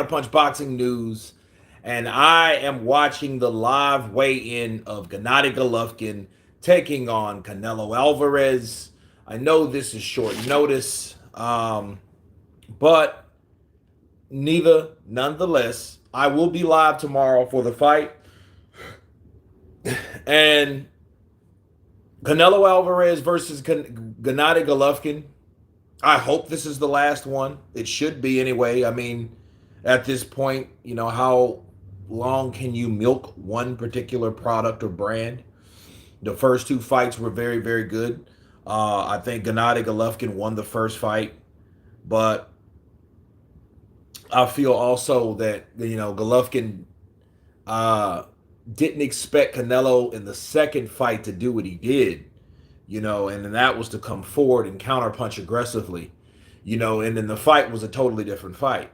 Punch Boxing News, and I am watching the live weigh-in of Gennady Golovkin taking on Canelo Alvarez. I know this is short notice, but nonetheless, I will be live tomorrow for the fight, and Canelo Alvarez versus Gennady Golovkin. I hope this is the last one. It should be anyway. I mean, at this point, how long can you milk one particular product or brand? The first two fights were very, very good. I think Gennady Golovkin won the first fight, but I feel also that Golovkin didn't expect Canelo in the second fight to do what he did, and then that was to come forward and counterpunch aggressively, and then the fight was a totally different fight.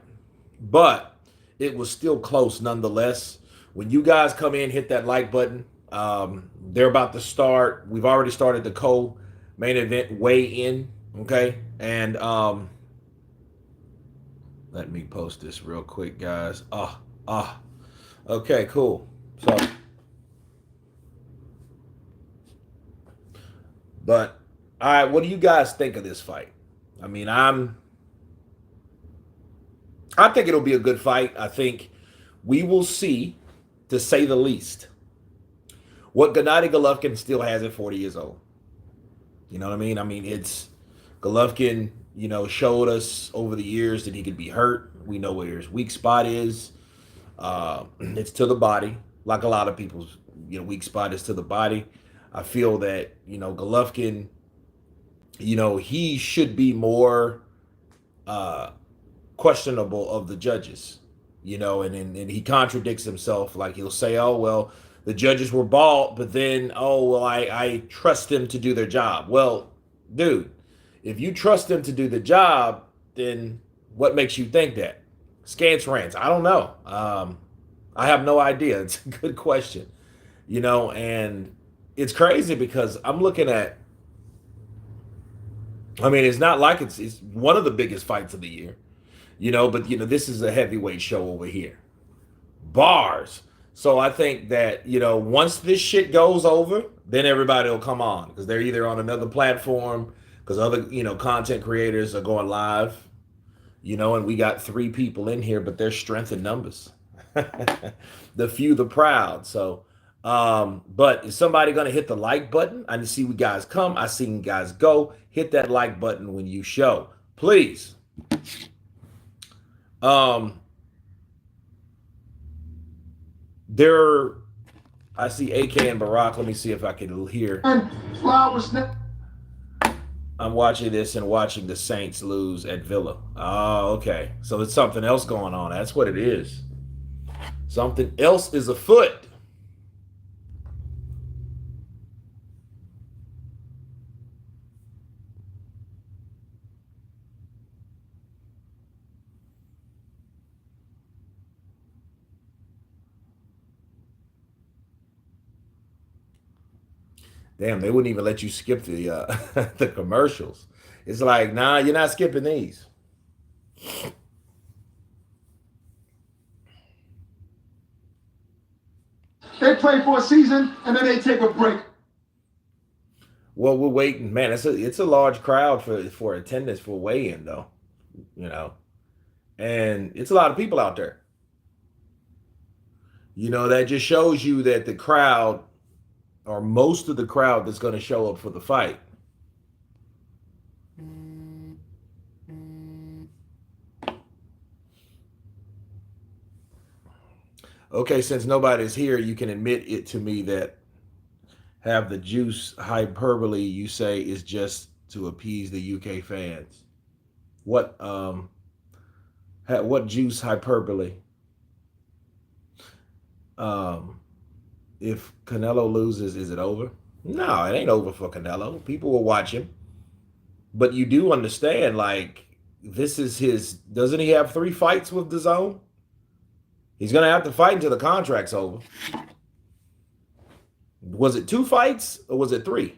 But it was still close nonetheless. When you guys come in, hit that like button. They're about to start. We've already started the co-main event weigh-in, okay? And let me post this real quick, guys. Okay, cool. So, but all right, what do you guys think of this fight? I mean, I think it'll be a good fight. I think we will see, to say the least, what Gennady Golovkin still has at 40 years old. You know what I mean? I mean, it's Golovkin, showed us over the years that he could be hurt. We know where his weak spot is. It's to the body, like a lot of people's, weak spot is to the body. I feel that, Golovkin, he should be more questionable of the judges, and he contradicts himself. Like he'll say, oh, well, the judges were bald, but then, oh, well, I trust them to do their job. Well, dude, if you trust them to do the job, then what makes you think that? Scance rants. I don't know. I have no idea. It's a good question, and it's crazy because I'm looking at, I mean, it's not like it's one of the biggest fights of the year, but this is a heavyweight show over here. Bars. So I think that, once this shit goes over, then everybody will come on because they're either on another platform because other, content creators are going live, and we got 3 people in here, but there's strength in numbers. The few, the proud. So, but is somebody going to hit the like button? I see you guys come. I see you guys go. Hit that like button when you show, please. There, I see AK and Barack. Let me see if I can hear. I'm watching this and watching the Saints lose at Villa. Oh, okay. So it's something else going on. That's what it is. Something else is afoot. Damn, they wouldn't even let you skip the the commercials. It's like, nah, you're not skipping these. They play for a season and then they take a break. Well, we're waiting, man. It's a large crowd for attendance for weigh-in though, and it's a lot of people out there. That just shows you that the crowd, or most of the crowd that's going to show up for the fight. Okay, since nobody's here, you can admit it to me that have the juice hyperbole you say is just to appease the UK fans. What juice hyperbole? Um, if Canelo loses, is it over? No, it ain't over for Canelo. People will watch him, but you do understand, like this is his. Doesn't he have 3 fights with the Zone? He's gonna have to fight until the contract's over. Was it 2 fights or was it 3?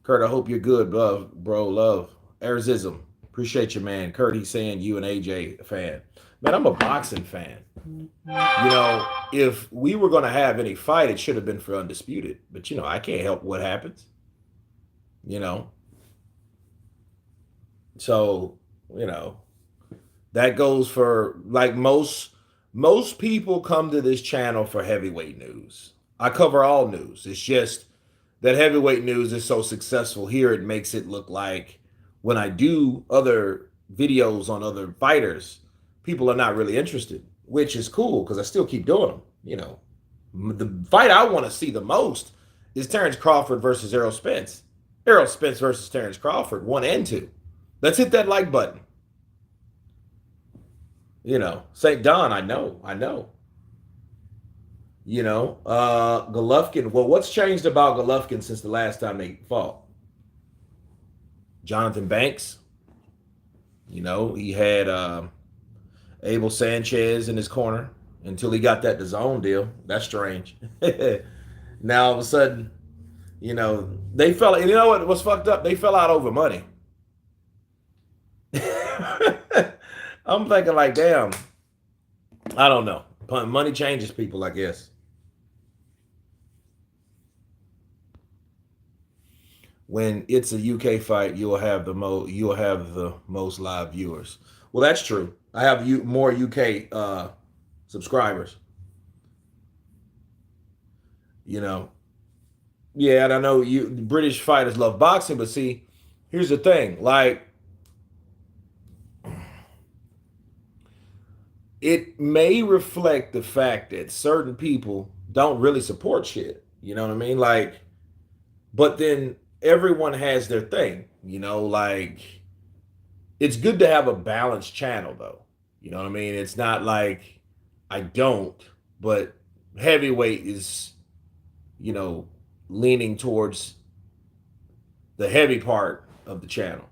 Kurt, I hope you're good, bro. Love. Arizism. Appreciate you, man. Kurt, he's saying you and AJ a fan. Man, I'm a boxing fan. You know, if we were going to have any fight, it should have been for undisputed. But you know, I can't help what happens. You know, so you know that goes for like most people come to this channel for heavyweight news. I cover all news. It's just that heavyweight news is so successful here, it makes it look like when I do other videos on other fighters, people are not really interested, which is cool because I still keep doing them. You know, the fight I want to see the most is Terrence Crawford versus Errol Spence. Errol Spence versus Terrence Crawford, 1 and 2. Let's hit that like button. You know, St. Don, I know. You know, Golovkin. Well, what's changed about Golovkin since the last time they fought? Jonathan Banks. You know, he had Abel Sanchez in his corner until he got that DAZN deal. That's strange. Now all of a sudden, you know, they fell. You know what was fucked up? They fell out over money. I'm thinking like, damn. I don't know. Money changes people, I guess. When it's a UK fight, you'll have the most live viewers. Well, that's true. I have more UK subscribers. You know, yeah, and I know you British fighters love boxing, but see, here's the thing: like, it may reflect the fact that certain people don't really support shit. You know what I mean? Like, but then everyone has their thing. You know, like, it's good to have a balanced channel, though. You know what I mean? It's not like I don't, but heavyweight is, you know, leaning towards the heavy part of the channel.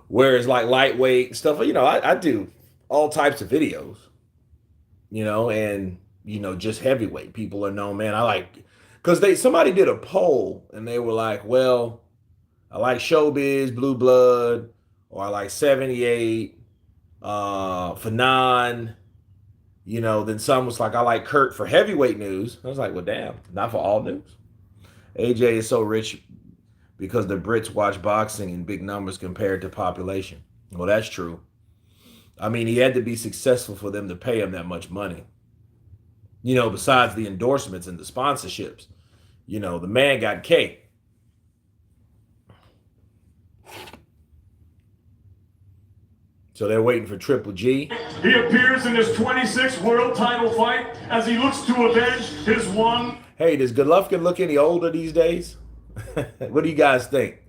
Whereas like lightweight stuff, you know, I do all types of videos, you know, and, you know, just heavyweight. People are known, man, I like, because somebody did a poll and they were like, well, I like Showbiz, Blue Blood, or I like 78, Fanon, you know, then some was like, I like Kurt for heavyweight news. I was like, well, damn, not for all news. AJ is so rich because the Brits watch boxing in big numbers compared to population. Well, that's true. I mean, he had to be successful for them to pay him that much money. You know, besides the endorsements and the sponsorships, you know, the man got cake. So they're waiting for Triple G. He appears in his 26th world title fight as he looks to avenge his one. Hey, does Golovkin look any older these days? What do you guys think?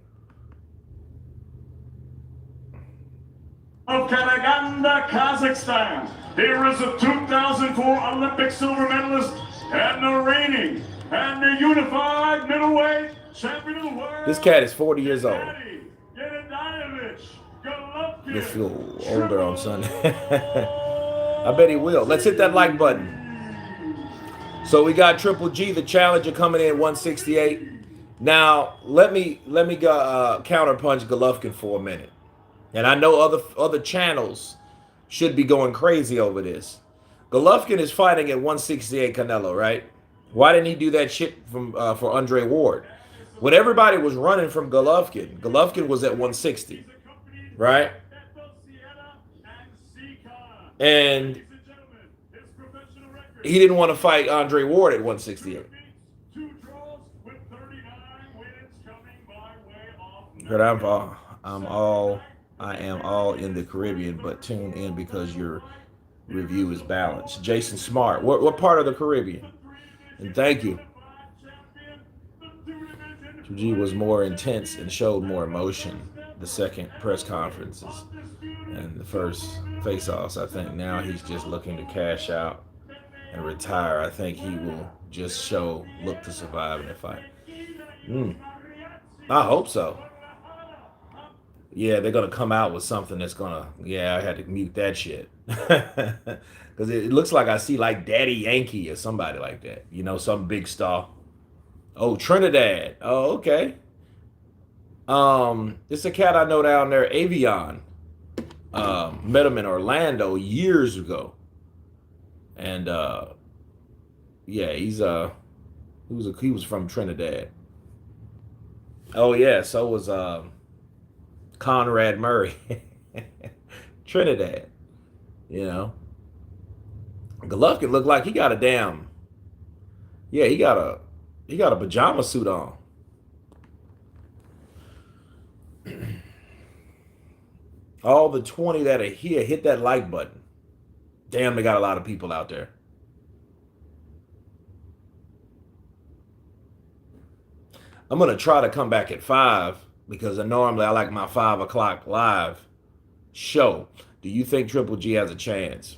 Of Karaganda, Kazakhstan. Here is a 2004 Olympic silver medalist and the reigning and the unified middleweight champion of the world. This cat is 40 years old. Gennady, Golovkin. He'll feel older on Sunday. I bet he will. Let's hit that like button. So we got Triple G, the challenger, coming in 168. Now let me go counterpunch Golovkin for a minute. And I know other channels should be going crazy over this. Golovkin is fighting at 168 Canelo, right? Why didn't he do that shit for Andre Ward? When everybody was running from Golovkin, Golovkin was at 160, right? And he didn't want to fight Andre Ward at 168. But I am all in the Caribbean, but tune in because your review is balanced. Jason Smart, what part of the Caribbean? And thank you. G was more intense and showed more emotion. The second press conferences and the first face-offs, I think now he's just looking to cash out and retire. I think he will just look to survive in the fight. I hope so. Yeah, they're going to come out with something that's going to, yeah, I had to mute that shit. Because it looks like I see like Daddy Yankee or somebody like that. You know, some big star. Oh, Trinidad. Oh, okay. It's a cat I know down there, Avion. Met him in Orlando years ago, and yeah, he was from Trinidad. Oh yeah, so was Conrad Murray, Trinidad. You know, Golovkin looked like he got a damn yeah, he got a pajama suit on. All the 20 that are here, hit that like button. Damn, they got a lot of people out there. I'm gonna try to come back at 5 because normally I like my 5 o'clock live show. Do you think Triple G has a chance?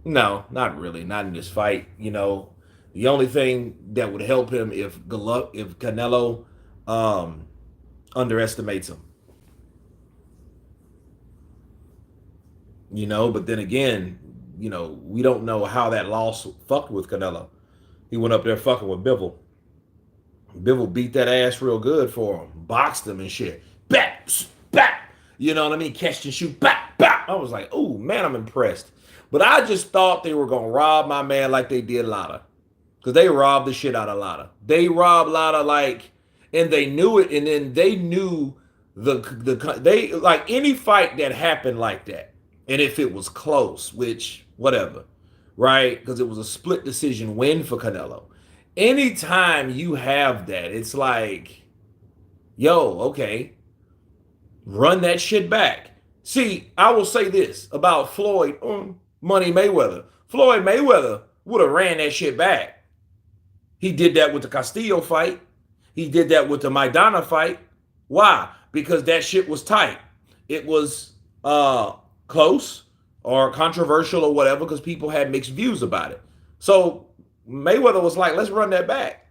No, not really. Not in this fight. You know, the only thing that would help him if Canelo um, underestimates him. You know, but then again, you know, we don't know how that loss fucked with Canelo. He went up there fucking with Bivol. Bivol beat that ass real good for him, boxed him and shit. Bap, bap. You know what I mean? Catch and shoot. Bap, bap. I was like, oh man, I'm impressed. But I just thought they were gonna rob my man like they did Lotta, because they robbed the shit out of Lotta. They robbed Lotta like, and they knew it, and then they knew they like any fight that happened like that, and if it was close, which whatever, right? Because it was a split decision win for Canelo. Anytime you have that, it's like, yo, okay, run that shit back. See, I will say this about Floyd Money Mayweather. Floyd Mayweather would have ran that shit back. He did that with the Castillo fight. He did that with the Maidana fight. Why? Because that shit was tight. It was close or controversial or whatever because people had mixed views about it. So Mayweather was like, let's run that back.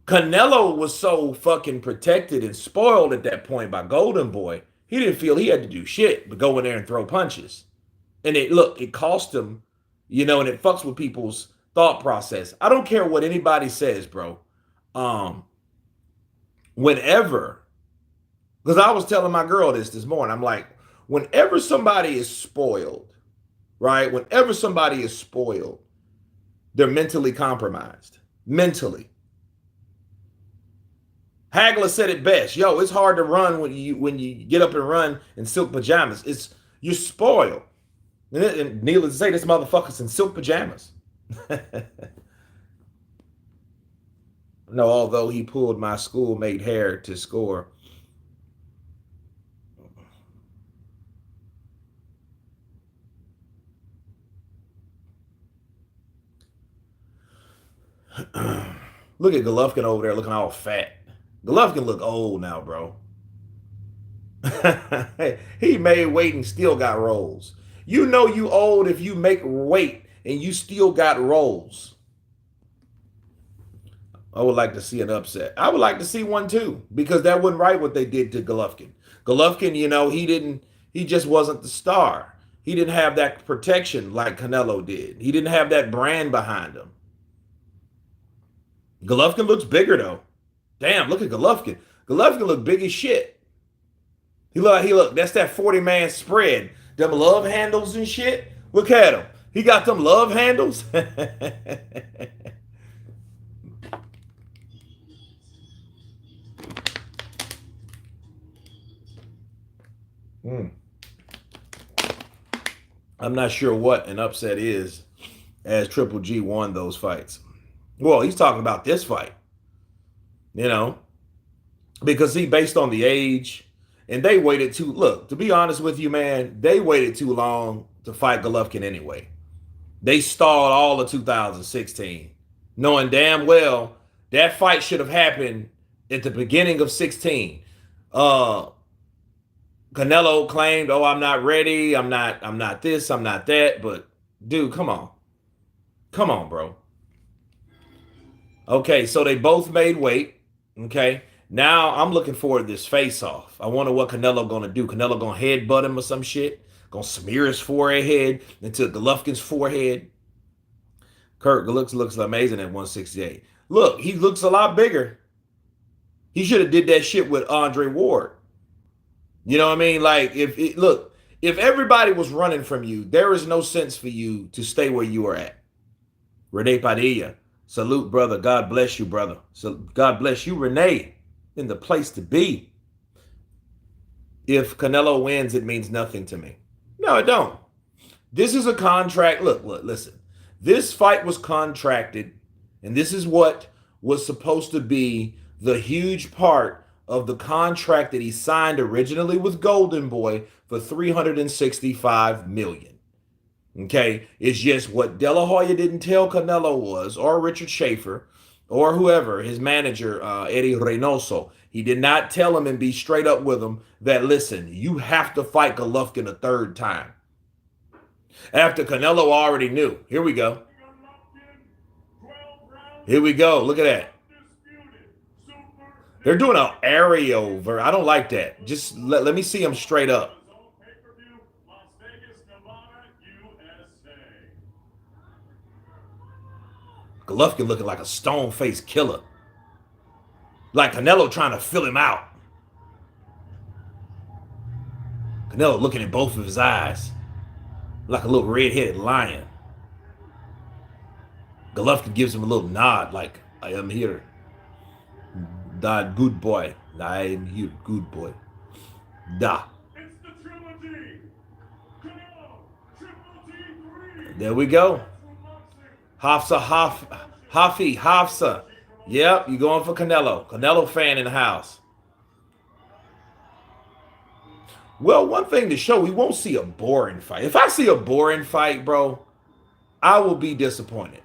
Canelo was so fucking protected and spoiled at that point by Golden Boy. He didn't feel he had to do shit but go in there and throw punches. And it cost him, you know, and it fucks with people's thought process. I don't care what anybody says, bro. Whenever, because I was telling my girl this morning, I'm like, whenever somebody is spoiled, right? Whenever somebody is spoiled, they're mentally compromised. Mentally. Hagler said it best. Yo, it's hard to run when you get up and run in silk pajamas. You're spoiled. And needless to say, this motherfucker's in silk pajamas. No, although he pulled my schoolmate hair to score. Look at Golovkin over there looking all fat. Golovkin look old now, bro. He made weight and still got rolls. You know you old if you make weight and you still got rolls. I would like to see an upset. I would like to see one too, because that wasn't right what they did to Golovkin. Golovkin, you know, he just wasn't the star. He didn't have that protection like Canelo did. He didn't have that brand behind him. Golovkin looks bigger though. Damn, look at Golovkin. Golovkin look big as shit. He look, that's that 40-man spread. Them love handles and shit. Look at him. He got them love handles. I'm not sure what an upset is as Triple G won those fights. Well, he's talking about this fight, you know, because based on the age, and they waited to be honest with you, man, they waited too long to fight Golovkin anyway. They stalled all of 2016, knowing damn well that fight should have happened at the beginning of 16. Canelo claimed, oh, I'm not ready. I'm not this, I'm not that. But dude, come on. Come on, bro. Okay, so they both made weight. Okay. Now I'm looking forward to this face-off. I wonder what Canelo gonna do. Canelo gonna headbutt him or some shit. Gonna smear his forehead into Golovkin's forehead. Kurt looks amazing at 168. Look, he looks a lot bigger. He should have did that shit with Andre Ward. You know what I mean? Like, If everybody was running from you, there is no sense for you to stay where you are at. Rene Padilla, salute, brother. God bless you, brother. So God bless you, Rene, in the place to be. If Canelo wins, it means nothing to me. No, it don't. This is a contract. Look, listen. This fight was contracted, and this is what was supposed to be the huge part of the contract that he signed originally with Golden Boy for $365 million. Okay, it's just what De La Hoya didn't tell Canelo was, or Richard Schaefer, or whoever, his manager, Eddie Reynoso. He did not tell him and be straight up with him that, listen, you have to fight Golovkin a third time. After Canelo already knew. Here we go. Here we go. Look at that. They're doing an aerial. I don't like that. Just let me see him straight up. Golovkin looking like a stone-faced killer. Like Canelo trying to fill him out. Canelo looking in both of his eyes. Like a little red-headed lion. Golovkin gives him a little nod like, I am here. Da, good boy. I am here, good boy. Da. It's the Triple D. Canelo, Triple D 3. There we go. Hafsa. Yep, you going for Canelo. Canelo fan in the house. Well, one thing to show, we won't see a boring fight. If I see a boring fight, bro, I will be disappointed.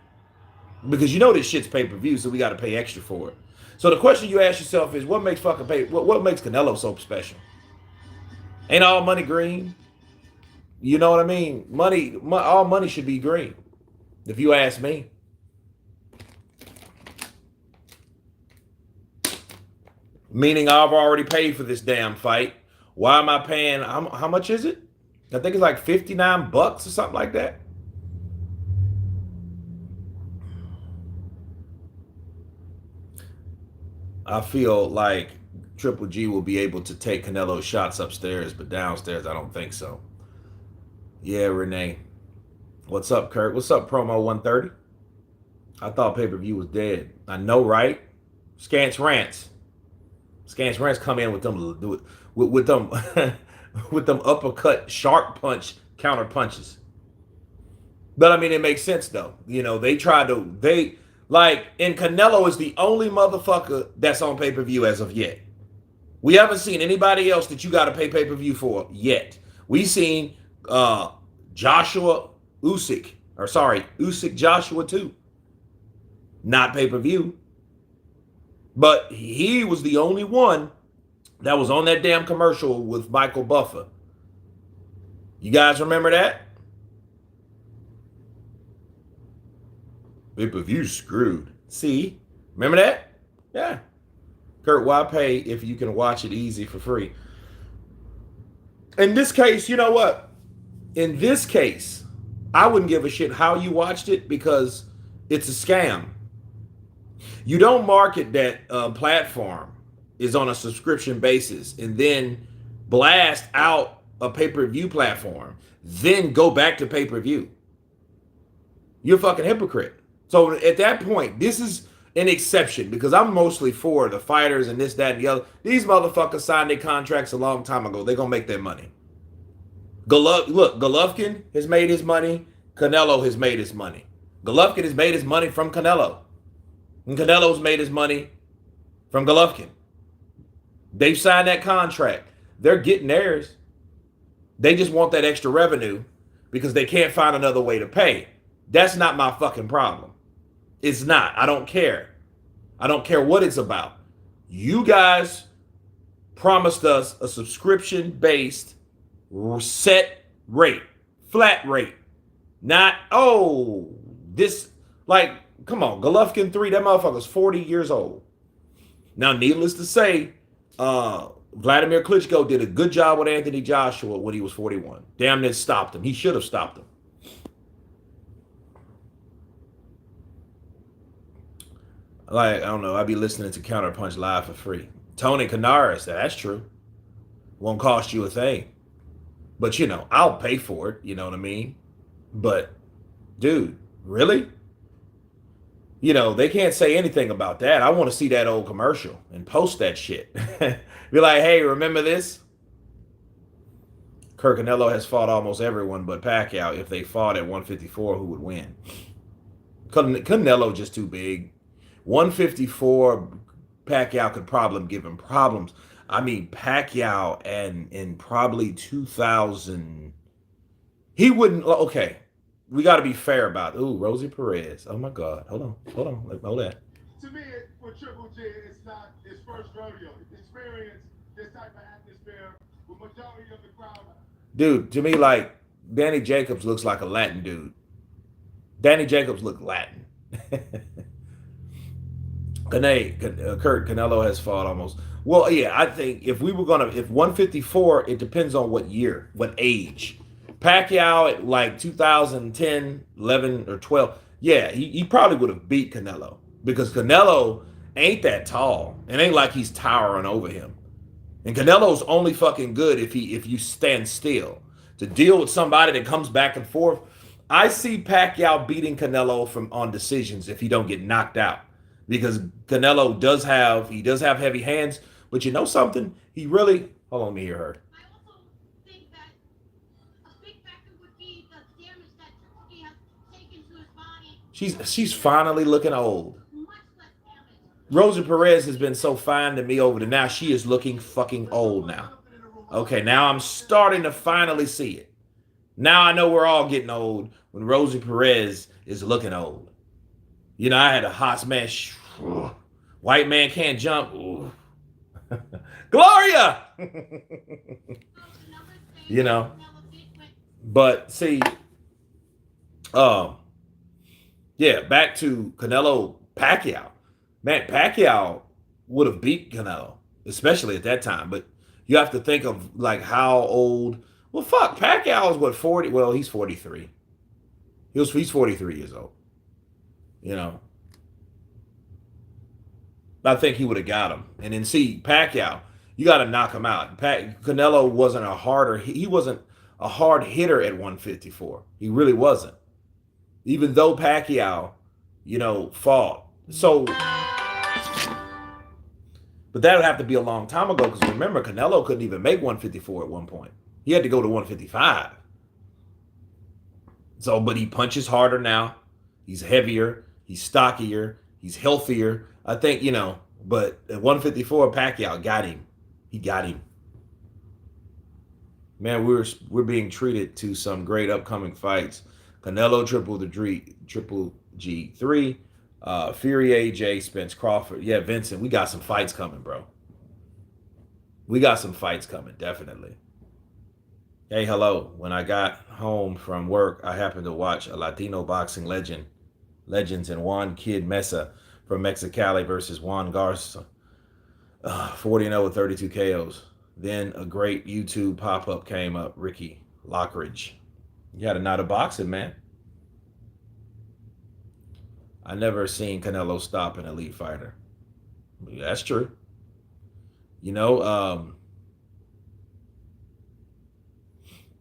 Because you know this shit's pay-per-view, so we got to pay extra for it. So the question you ask yourself is, what makes Canelo so special? Ain't all money green? You know what I mean? All money should be green, if you ask me. Meaning I've already paid for this damn fight. Why am I paying? How much is it? I think it's like $59 or something like that. I feel like Triple G will be able to take Canelo's shots upstairs, but downstairs, I don't think so. Yeah, Renee. What's up, Kurt? What's up, Promo 130? I thought pay-per-view was dead. I know, right? Scance Rants come in with them with them with them uppercut, sharp punch, counter punches. But I mean, it makes sense though. You know, and Canelo is the only motherfucker that's on pay-per-view as of yet. We haven't seen anybody else that you got to pay pay-per-view for yet. We seen Usyk Joshua too. Not pay-per-view. But he was the only one that was on that damn commercial with Michael Buffer. You guys remember that? Pay-per-view screwed. See? Remember that? Yeah. Kurt, why pay if you can watch it easy for free? In this case, you know what? In this case, I wouldn't give a shit how you watched it because it's a scam. You don't market that platform is on a subscription basis and then blast out a pay-per-view platform, then go back to pay-per-view. You're a fucking hypocrite. So at that point, this is an exception because I'm mostly for the fighters and this, that, and the other. These motherfuckers signed their contracts a long time ago. They're going to make their money. Golovkin has made his money. Canelo has made his money. Golovkin has made his money from Canelo. And Canelo's made his money from Golovkin. They've signed that contract. They're getting theirs. They just want that extra revenue because they can't find another way to pay. That's not my fucking problem. It's not. I don't care. I don't care what it's about. You guys promised us a subscription-based set rate, flat rate. Not, come on, Golovkin 3, that motherfucker's 40 years old. Now, needless to say, Vladimir Klitschko did a good job with Anthony Joshua when he was 41. Damn near stopped him. He should have stopped him. I don't know. I'd be listening to Counterpunch live for free. Tony Canaris, that's true. Won't cost you a thing. But you know, I'll pay for it. You know what I mean? But dude, really? You know, they can't say anything about that. I want to see that old commercial and post that shit. Be like, hey, remember this? Canelo has fought almost everyone but Pacquiao. If they fought at 154, who would win? Canelo just too big. 154, Pacquiao could probably give him problems. I mean, Pacquiao and in probably 2000, he wouldn't. Okay, we got to be fair about it. Ooh, Rosie Perez. Oh my God. Hold on. Hold that. To me, for Triple G, it's not his first rodeo. His experience this type of atmosphere with majority of the crowd. Dude, to me, like Danny Jacobs looks like a Latin dude. Danny Jacobs looked Latin. Kurt Canelo has fought almost. Well, yeah, I think if 154, it depends on what year, what age. Pacquiao at like 2010, 11, or 12, yeah, he probably would have beat Canelo because Canelo ain't that tall. It ain't like he's towering over him. And Canelo's only fucking good if you stand still. To deal with somebody that comes back and forth, I see Pacquiao beating Canelo on decisions if he don't get knocked out. Because Canelo does have heavy hands, but you know something? He really hold on, let me hear her. I also think that a big factor would be the damage that he has taken to his body. She's finally looking old. Much less damage. Rosa Perez has been so fine to me over the now. She is looking fucking old now. Okay, now I'm starting to finally see it. Now I know we're all getting old when Rosie Perez is looking old. You know, I had a hot smash. White man can't jump. Gloria! You know. But see, yeah, back to Canelo Pacquiao. Man, Pacquiao would have beat Canelo, especially at that time. But you have to think of like how old. Well, fuck, Pacquiao is what, 40? Well, he's 43. He's 43 years old. You know. I think he would have got him. And then see, Pacquiao, you got to knock him out. Canelo wasn't he wasn't a hard hitter at 154. He really wasn't. Even though Pacquiao, you know, fought. So, but that would have to be a long time ago because remember, Canelo couldn't even make 154 at one point. He had to go to 155. So, but he punches harder now. He's heavier. He's stockier. He's healthier. I think, you know, but at 154, Pacquiao got him. He got him. Man, we're being treated to some great upcoming fights. Canelo Triple G3, Fury AJ, Spence Crawford. Yeah, Vincent, we got some fights coming, bro. We got some fights coming, definitely. Hey, hello. When I got home from work, I happened to watch a Latino boxing legends and Juan Kid Mesa from Mexicali versus Juan Garza. 40-0 with 32 KOs. Then a great YouTube pop-up came up, Ricky Lockridge. You got to know the boxing, man. I never seen Canelo stop an elite fighter. That's true. You know,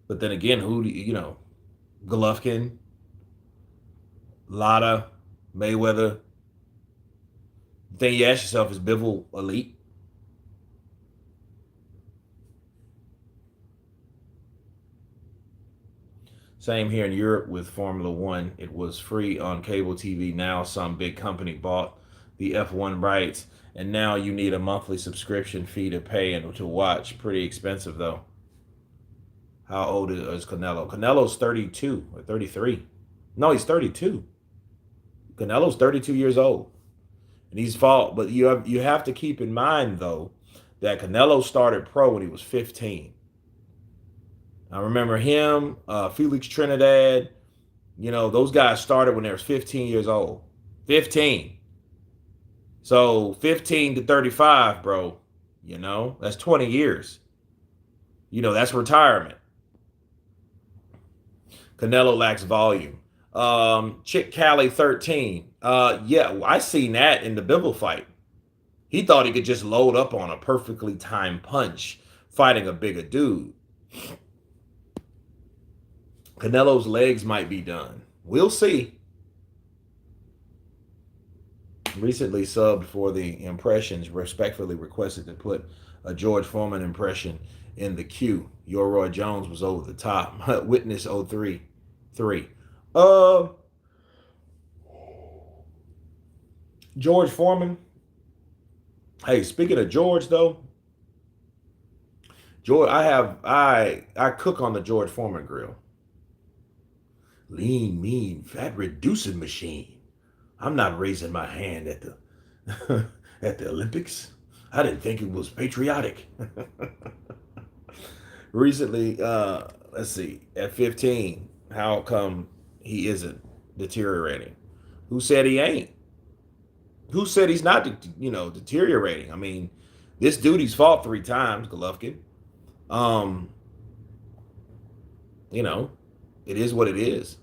but then again, Golovkin, Lada, Mayweather. The thing you ask yourself, is Bivol elite? Same here in Europe with Formula One. It was free on cable TV. Now some big company bought the F1 rights, and now you need a monthly subscription fee to pay and to watch. Pretty expensive, though. How old is Canelo? Canelo's 32 or 33. No, he's 32. Canelo's 32 years old. And he's fought, but you have to keep in mind, though, that Canelo started pro when he was 15. I remember him, Felix Trinidad, you know, those guys started when they were 15 years old. 15. So 15 to 35, bro, you know, that's 20 years. You know, that's retirement. Canelo lacks volume. Chick Cali 13. Yeah, I seen that in the Bivol fight. He thought he could just load up on a perfectly timed punch fighting a bigger dude. Canelo's legs might be done. We'll see. Recently subbed for the impressions, respectfully requested to put a George Foreman impression in the queue. Your Roy Jones was over the top. Witness 033. George Foreman. Hey, speaking of George though, George, I cook on the George Foreman grill. Lean, mean, fat reducing machine. I'm not raising my hand at the at the Olympics. I didn't think it was patriotic. Recently, let's see, at 15, how come he isn't deteriorating? Who said he ain't? Who said he's not, deteriorating? I mean, this dude he's fought 3 times, Golovkin. Um, you know, it is what it is.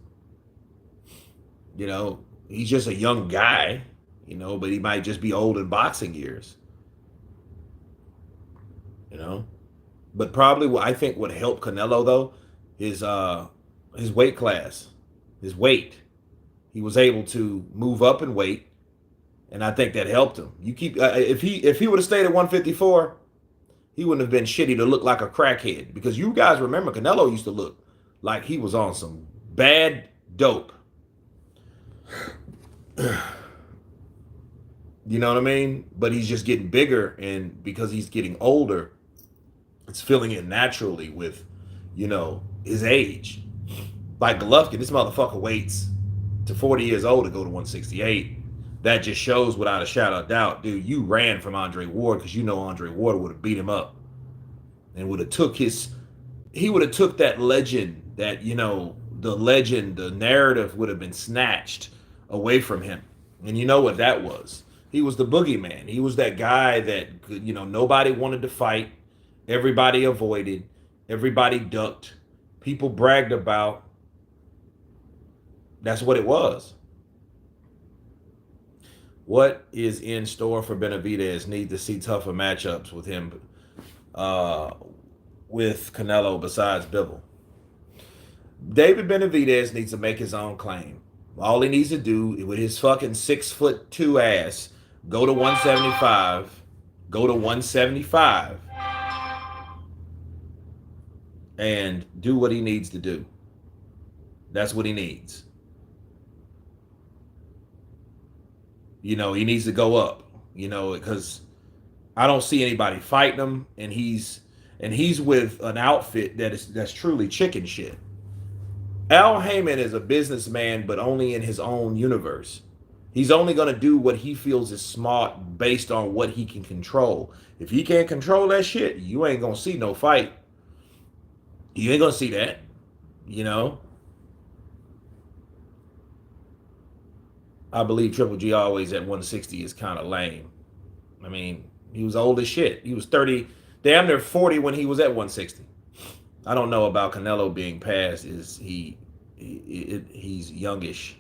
He's just a young guy, but he might just be old in boxing years. But probably I think what helped Canelo though is his weight class, his weight. He was able to move up in weight, and I think that helped him. If he would have stayed at 154, he wouldn't have been shitty to look like a crackhead, because you guys remember Canelo used to look like he was on some bad dope. You know what I mean? But he's just getting bigger, and because he's getting older, it's filling in naturally with, his age. Like Golovkin, this motherfucker waits to 40 years old to go to 168. That just shows without a shadow of doubt, dude, you ran from Andre Ward because Andre Ward would have beat him up and would have took that legend, that, the legend, the narrative would have been snatched away from him. And you know what that was? He was the boogeyman. He was that guy that, nobody wanted to fight. Everybody avoided. Everybody ducked. People bragged about. That's what it was. What is in store for Benavidez? Need to see tougher matchups with him, with Canelo besides Bivol. David Benavidez needs to make his own claim. All he needs to do with his fucking 6'2" ass, go to 175, and do what he needs to do. That's what he needs. He needs to go up, because I don't see anybody fighting him, and he's with an outfit that's truly chicken shit. Al Heyman is a businessman, but only in his own universe. He's only going to do what he feels is smart based on what he can control. If he can't control that shit, you ain't going to see no fight. You ain't going to see that, I believe Triple G always at 160 is kind of lame. I mean, he was old as shit. He was 30, damn near 40 when he was at 160. I don't know about Canelo being past. He's youngish.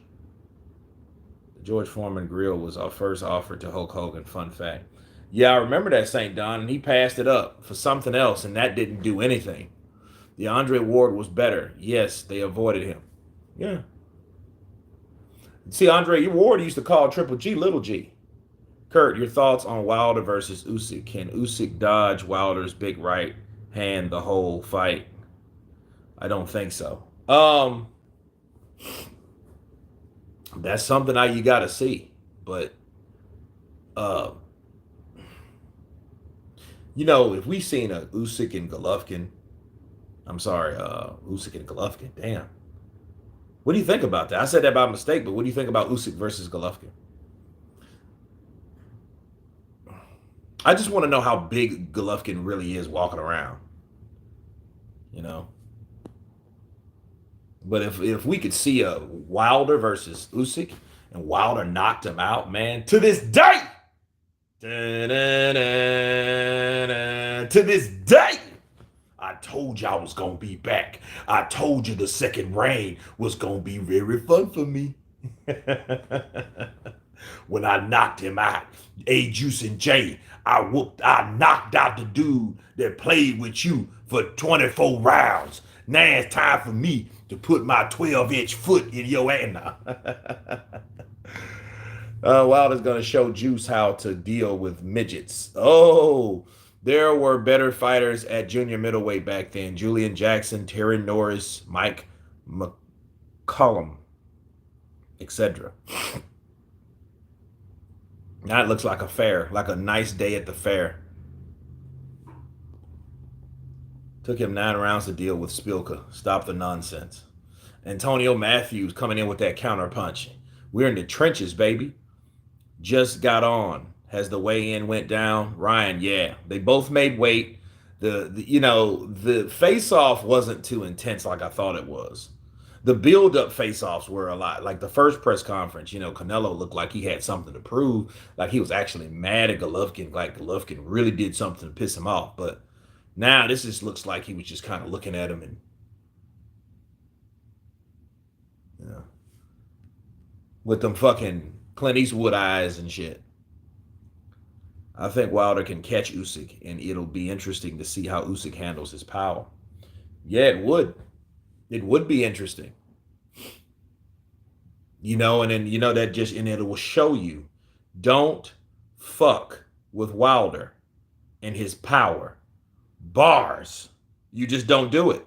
The George Foreman grill was our first offer to Hulk Hogan. Fun fact. Yeah, I remember that, St. Don, and he passed it up for something else, and that didn't do anything. The Andre Ward was better. Yes, they avoided him. Yeah. See, Andre Ward used to call Triple G Little G. Kurt, your thoughts on Wilder versus Usyk? Can Usyk dodge Wilder's big right hand the whole fight? I don't think so. That's something you got to see. But, if we seen a Usyk and Golovkin, Usyk and Golovkin, damn. What do you think about that? I said that by mistake, but what do you think about Usyk versus Golovkin? I just want to know how big Golovkin really is walking around. But if we could see a Wilder versus Usyk, and Wilder knocked him out, man, to this day, I told you I was going to be back. I told you the second reign was going to be very fun for me. When I knocked him out, A-Juice and Jay, I knocked out the dude that played with you for 24 rounds. Now it's time for me to put my 12-inch foot in your ass now. Wilder's going to show Juice how to deal with midgets. Oh, there were better fighters at junior middleweight back then. Julian Jackson, Terry Norris, Mike McCollum, etc. Now it looks like a fair, like a nice day at the fair. Took him 9 rounds to deal with Spilka. Stop the nonsense. Antonio Matthews coming in with that counter punch. We're in the trenches, baby. Just got on. Has the weigh-in went down? Ryan, yeah. They both made weight. The face-off wasn't too intense like I thought it was. The build-up face-offs were a lot. Like the first press conference, Canelo looked like he had something to prove. Like he was actually mad at Golovkin. Like Golovkin really did something to piss him off. But now this just looks like he was just kind of looking at him and, with them fucking Clint Eastwood eyes and shit. I think Wilder can catch Usyk, and it'll be interesting to see how Usyk handles his power. Yeah, it would. It would be interesting. And then, and it will show you, don't fuck with Wilder and his power. Bars. You just don't do it.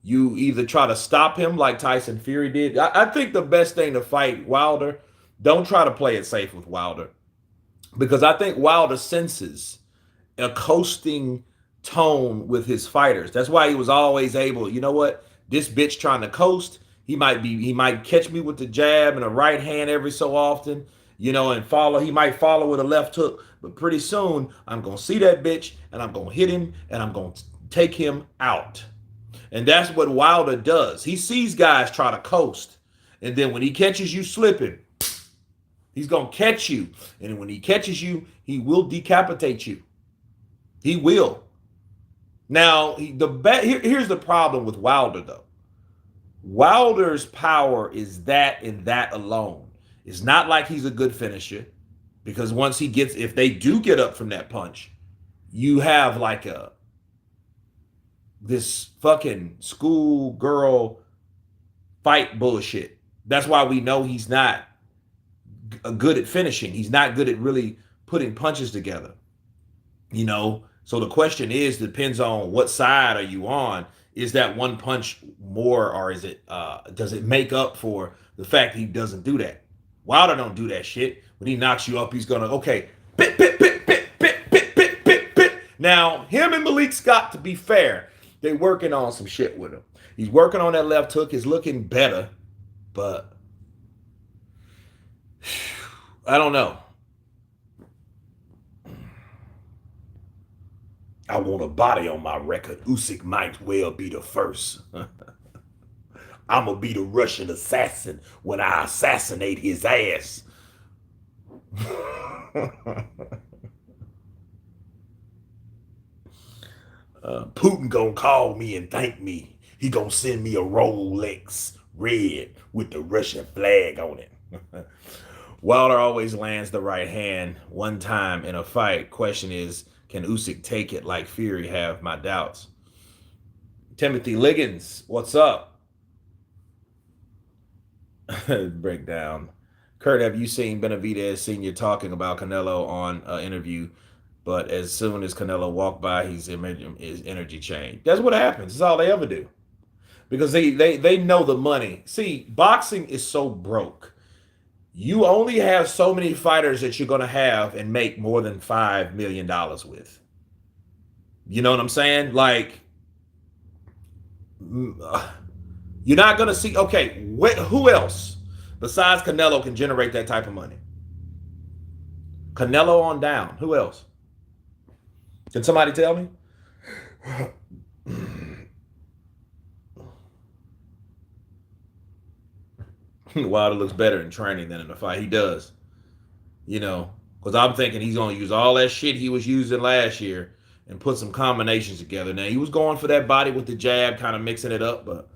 You either try to stop him like Tyson Fury did. I think the best thing to fight Wilder, don't try to play it safe with Wilder. Because I think Wilder senses a coasting tone with his fighters. That's why he was always able, this bitch trying to coast, he might catch me with the jab and a right hand every so often, and he might follow with a left hook. But pretty soon, I'm going to see that bitch, and I'm going to hit him, and I'm going to take him out. And that's what Wilder does. He sees guys try to coast. And then when he catches you slipping, he's going to catch you. And when he catches you, he will decapitate you. He will. Now, here's the problem with Wilder, though. Wilder's power is that and that alone. It's not like he's a good finisher. Because if they do get up from that punch, you have like this fucking schoolgirl fight bullshit. That's why we know he's not good at finishing. He's not good at really putting punches together. So the question depends on what side are you on. Is that one punch more, or is it does it make up for the fact he doesn't do that? Wilder don't do that shit. When he knocks you up, he's gonna bit. Now, him and Malik Scott, to be fair, they're working on some shit with him. He's working on that left hook. He's looking better, but I don't know. I want a body on my record. Usyk might well be the first. I'm going to be the Russian assassin when I assassinate his ass. Putin going to call me and thank me. He going to send me a Rolex red with the Russian flag on it. Wilder always lands the right hand one time in a fight. Question is, can Usyk take it like Fury? Have my doubts. Timothy Liggins, what's up? Breakdown. Kurt, have you seen Benavidez Sr. talking about Canelo on an interview? But as soon as Canelo walked by, his energy changed. That's what happens. That's all they ever do. Because they know the money. See, boxing is so broke. You only have so many fighters that you're going to have and make more than $5 million with. You know what I'm saying? Like, you're not going to see, who else besides Canelo can generate that type of money? Canelo on down. Who else? Can somebody tell me? Wilder looks better in training than in the fight. He does. Because I'm thinking he's going to use all that shit he was using last year and put some combinations together. Now, he was going for that body with the jab, kind of mixing it up, but,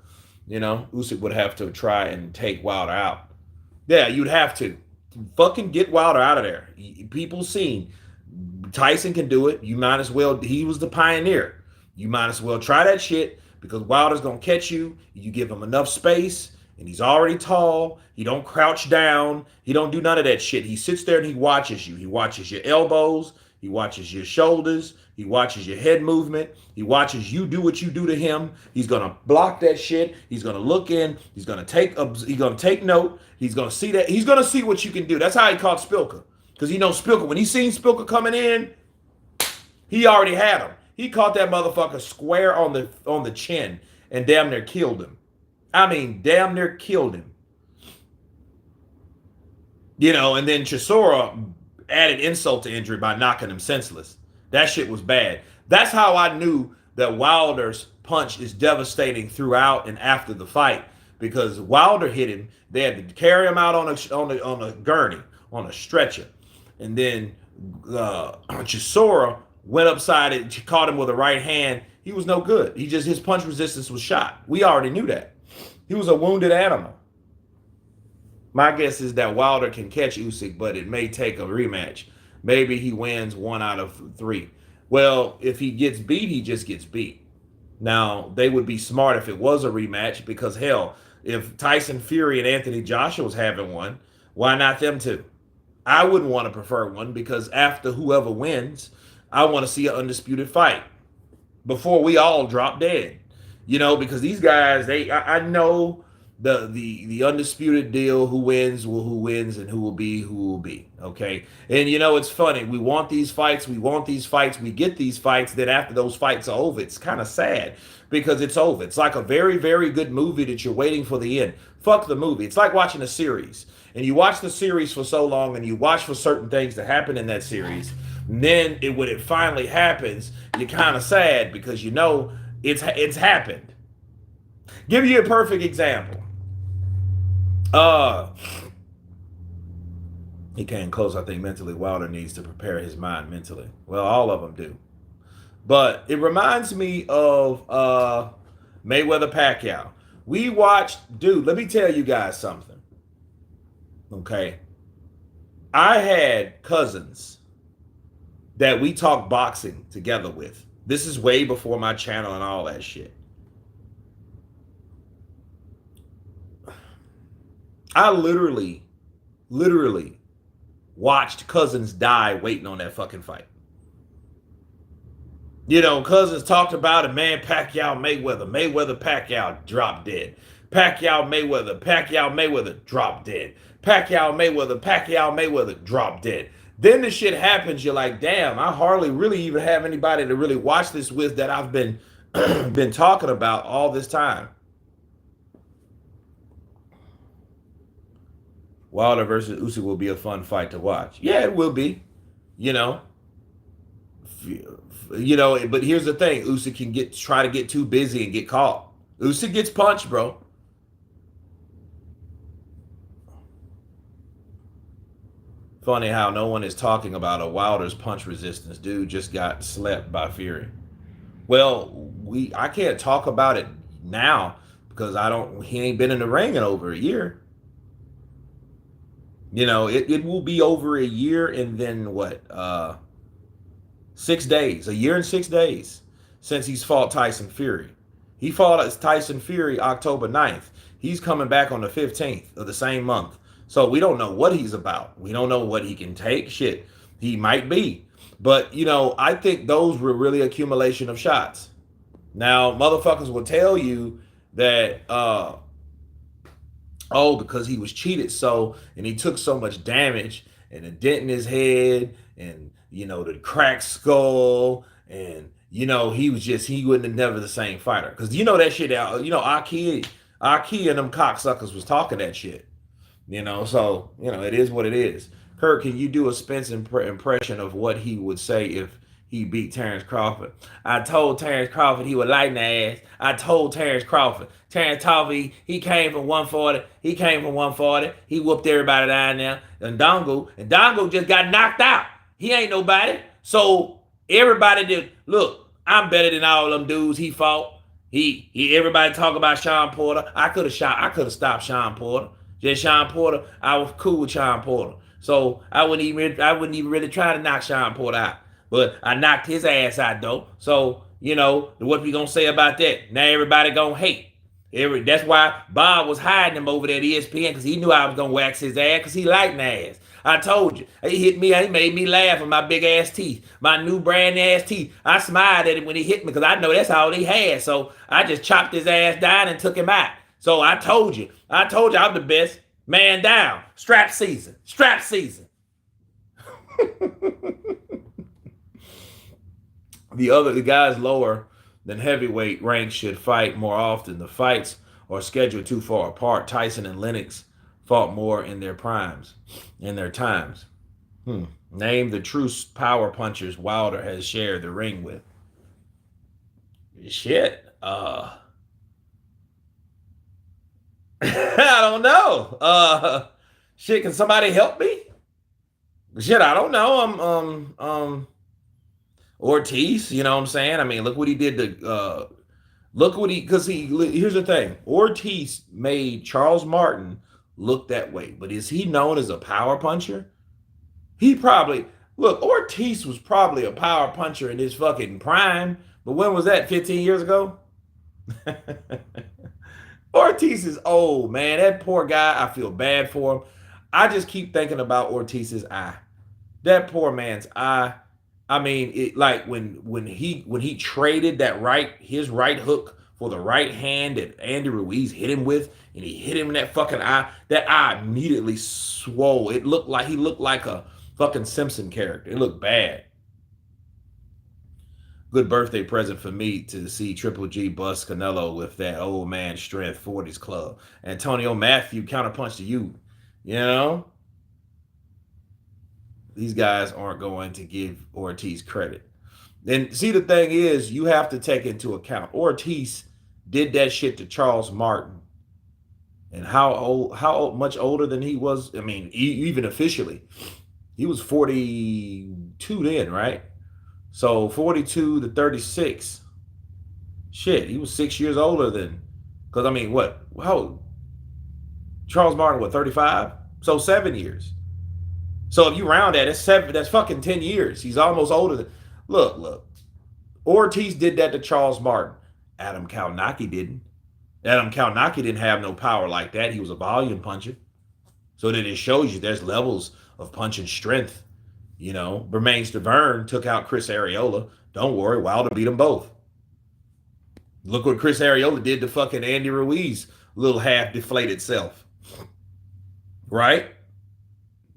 Usyk would have to try and take Wilder out. Yeah, you'd have to. Fucking get Wilder out of there. People seen Tyson can do it. You might as well. He was the pioneer. You might as well try that shit. because Wilder's gonna catch you. You give him enough space, and he's already tall. He don't crouch down. He don't do none of that shit. He sits there and he watches you. He watches your elbows. He watches your shoulders. He watches your head movement. He watches you do what you do to him. He's gonna block that shit. He's gonna look in. He's gonna take note. He's gonna see that. He's gonna see what you can do. That's how he caught Spilka, because he knows Spilka. When he seen Spilka coming in, he already had him. He caught that motherfucker square on the chin and damn near killed him. I mean, damn near killed him. And then Chisora added insult to injury by knocking him senseless. That shit was bad. That's how I knew that Wilder's punch is devastating throughout and after the fight, because Wilder hit him. They had to carry him out on a gurney, on a stretcher, and then Chisora went upside it, caught him with a right hand. He was no good. His punch resistance was shot. We already knew that. He was a wounded animal. My guess is that Wilder can catch Usyk, but it may take a rematch. Maybe he wins 1 out of 3. Well, if he gets beat, he just gets beat. Now, they would be smart if it was a rematch, because hell, if Tyson Fury and Anthony Joshua's having one, why not them two? I wouldn't want to prefer one, because after whoever wins, I want to see an undisputed fight before we all drop dead. Because these guys, I know the undisputed deal, who wins and who will be, okay? And it's funny, we want these fights, we get these fights, then after those fights are over, it's kind of sad, because it's over. It's like a very, very good movie that you're waiting for the end. Fuck the movie. It's like watching a series, and you watch the series for so long, and you watch for certain things to happen in that series, and then when it finally happens, you're kind of sad, because it's happened. Give you a perfect example. He came close, I think, mentally. Wilder needs to prepare his mind mentally. Well, all of them do. But it reminds me of Mayweather-Pacquiao. We watched, let me tell you guys something. Okay? I had cousins that we talked boxing together with. This is way before my channel and all that shit. I literally watched cousins die waiting on that fucking fight. Cousins talked about it, man. Pacquiao, Mayweather, Pacquiao, drop dead. Pacquiao, Mayweather, drop dead. Pacquiao, Mayweather, drop dead. Then the shit happens, you're like, damn, I hardly really even have anybody to really watch this with that I've been talking about all this time. Wilder versus Usyk will be a fun fight to watch. Yeah, it will be. But here's the thing. Usyk can try to get too busy and get caught. Usyk gets punched, bro. Funny how no one is talking about a Wilder's punch resistance. Dude just got slept by Fury. Well, I can't talk about it now because he ain't been in the ring in over a year. It will be over a year and then what? 6 days. A year and 6 days since he's fought Tyson Fury. He fought Tyson Fury October 9th. He's coming back on the 15th of the same month. So we don't know what he's about. We don't know what he can take. Shit, he might be. But, I think those were really accumulation of shots. Now, motherfuckers will tell you that, because he was cheated and he took so much damage and a dent in his head and, the cracked skull and, he wouldn't have never the same fighter. Because, that shit out, Aki and them cocksuckers was talking that shit. So, it is what it is. Kurt, can you do a Spence impression of what he would say if he beat Terrence Crawford? I told Terrence Crawford he would lighten the ass. I told Terrence Crawford. Terrence Crawford, he came from 140. He whooped everybody down there. And Dongo just got knocked out. He ain't nobody. So everybody did. Look, I'm better than all them dudes he fought. Everybody talk about Sean Porter. I could have stopped Sean Porter. Just Sean Porter. I was cool with Sean Porter. So I wouldn't even really try to knock Sean Porter out. But I knocked his ass out though. So, you know, what we gonna say about that? Now everybody gonna hate. That's why Bob was hiding him over there at ESPN, because he knew I was gonna wax his ass, because he liked Nas. I told you. He hit me, he made me laugh with my big ass teeth, my new brand ass teeth. I smiled at him when he hit me, because I know that's all he had. So I just chopped his ass down and took him out. So I told you I'm the best. Man down. Strap season. Strap season. The guys lower than heavyweight ranks should fight more often. The fights are scheduled too far apart. Tyson and Lennox fought more in their primes, in their times. Name the true power punchers Wilder has shared the ring with. Shit. I don't know. Shit, can somebody help me? Shit, I don't know. Ortiz, you know what I'm saying? I mean, look what he did to here's the thing. Ortiz made Charles Martin look that way, but is he known as a power puncher? Ortiz was probably a power puncher in his fucking prime, but when was that? 15 years ago? Ortiz is old, man. That poor guy, I feel bad for him. I just keep thinking about Ortiz's eye. That poor man's eye. I mean, when he traded his right hook for the right hand that Andy Ruiz hit him with, and he hit him in that fucking eye, that eye immediately swole. He looked like a fucking Simpson character. It looked bad. Good birthday present for me to see Triple G bust Canelo with that old man strength 40s club. Antonio Matthew counterpunch to you. You know? These guys aren't going to give Ortiz credit. And see, the thing is, you have to take into account Ortiz did that shit to Charles Martin. And how much older than he was? I mean, even officially, he was 42 then, right? So 42 to 36. Shit, he was 6 years older than, because I mean, Charles Martin, 35? So 7 years. So if you round that, that's fucking 10 years. He's almost older than, look. Ortiz did that to Charles Martin. Adam Kalnacki didn't. Adam Kalnacki didn't have no power like that. He was a volume puncher. So that it shows you there's levels of punching strength. You know, Bermain Stavern took out Chris Arreola. Don't worry, Wilder beat them both. Look what Chris Arreola did to fucking Andy Ruiz, little half deflated self. Right?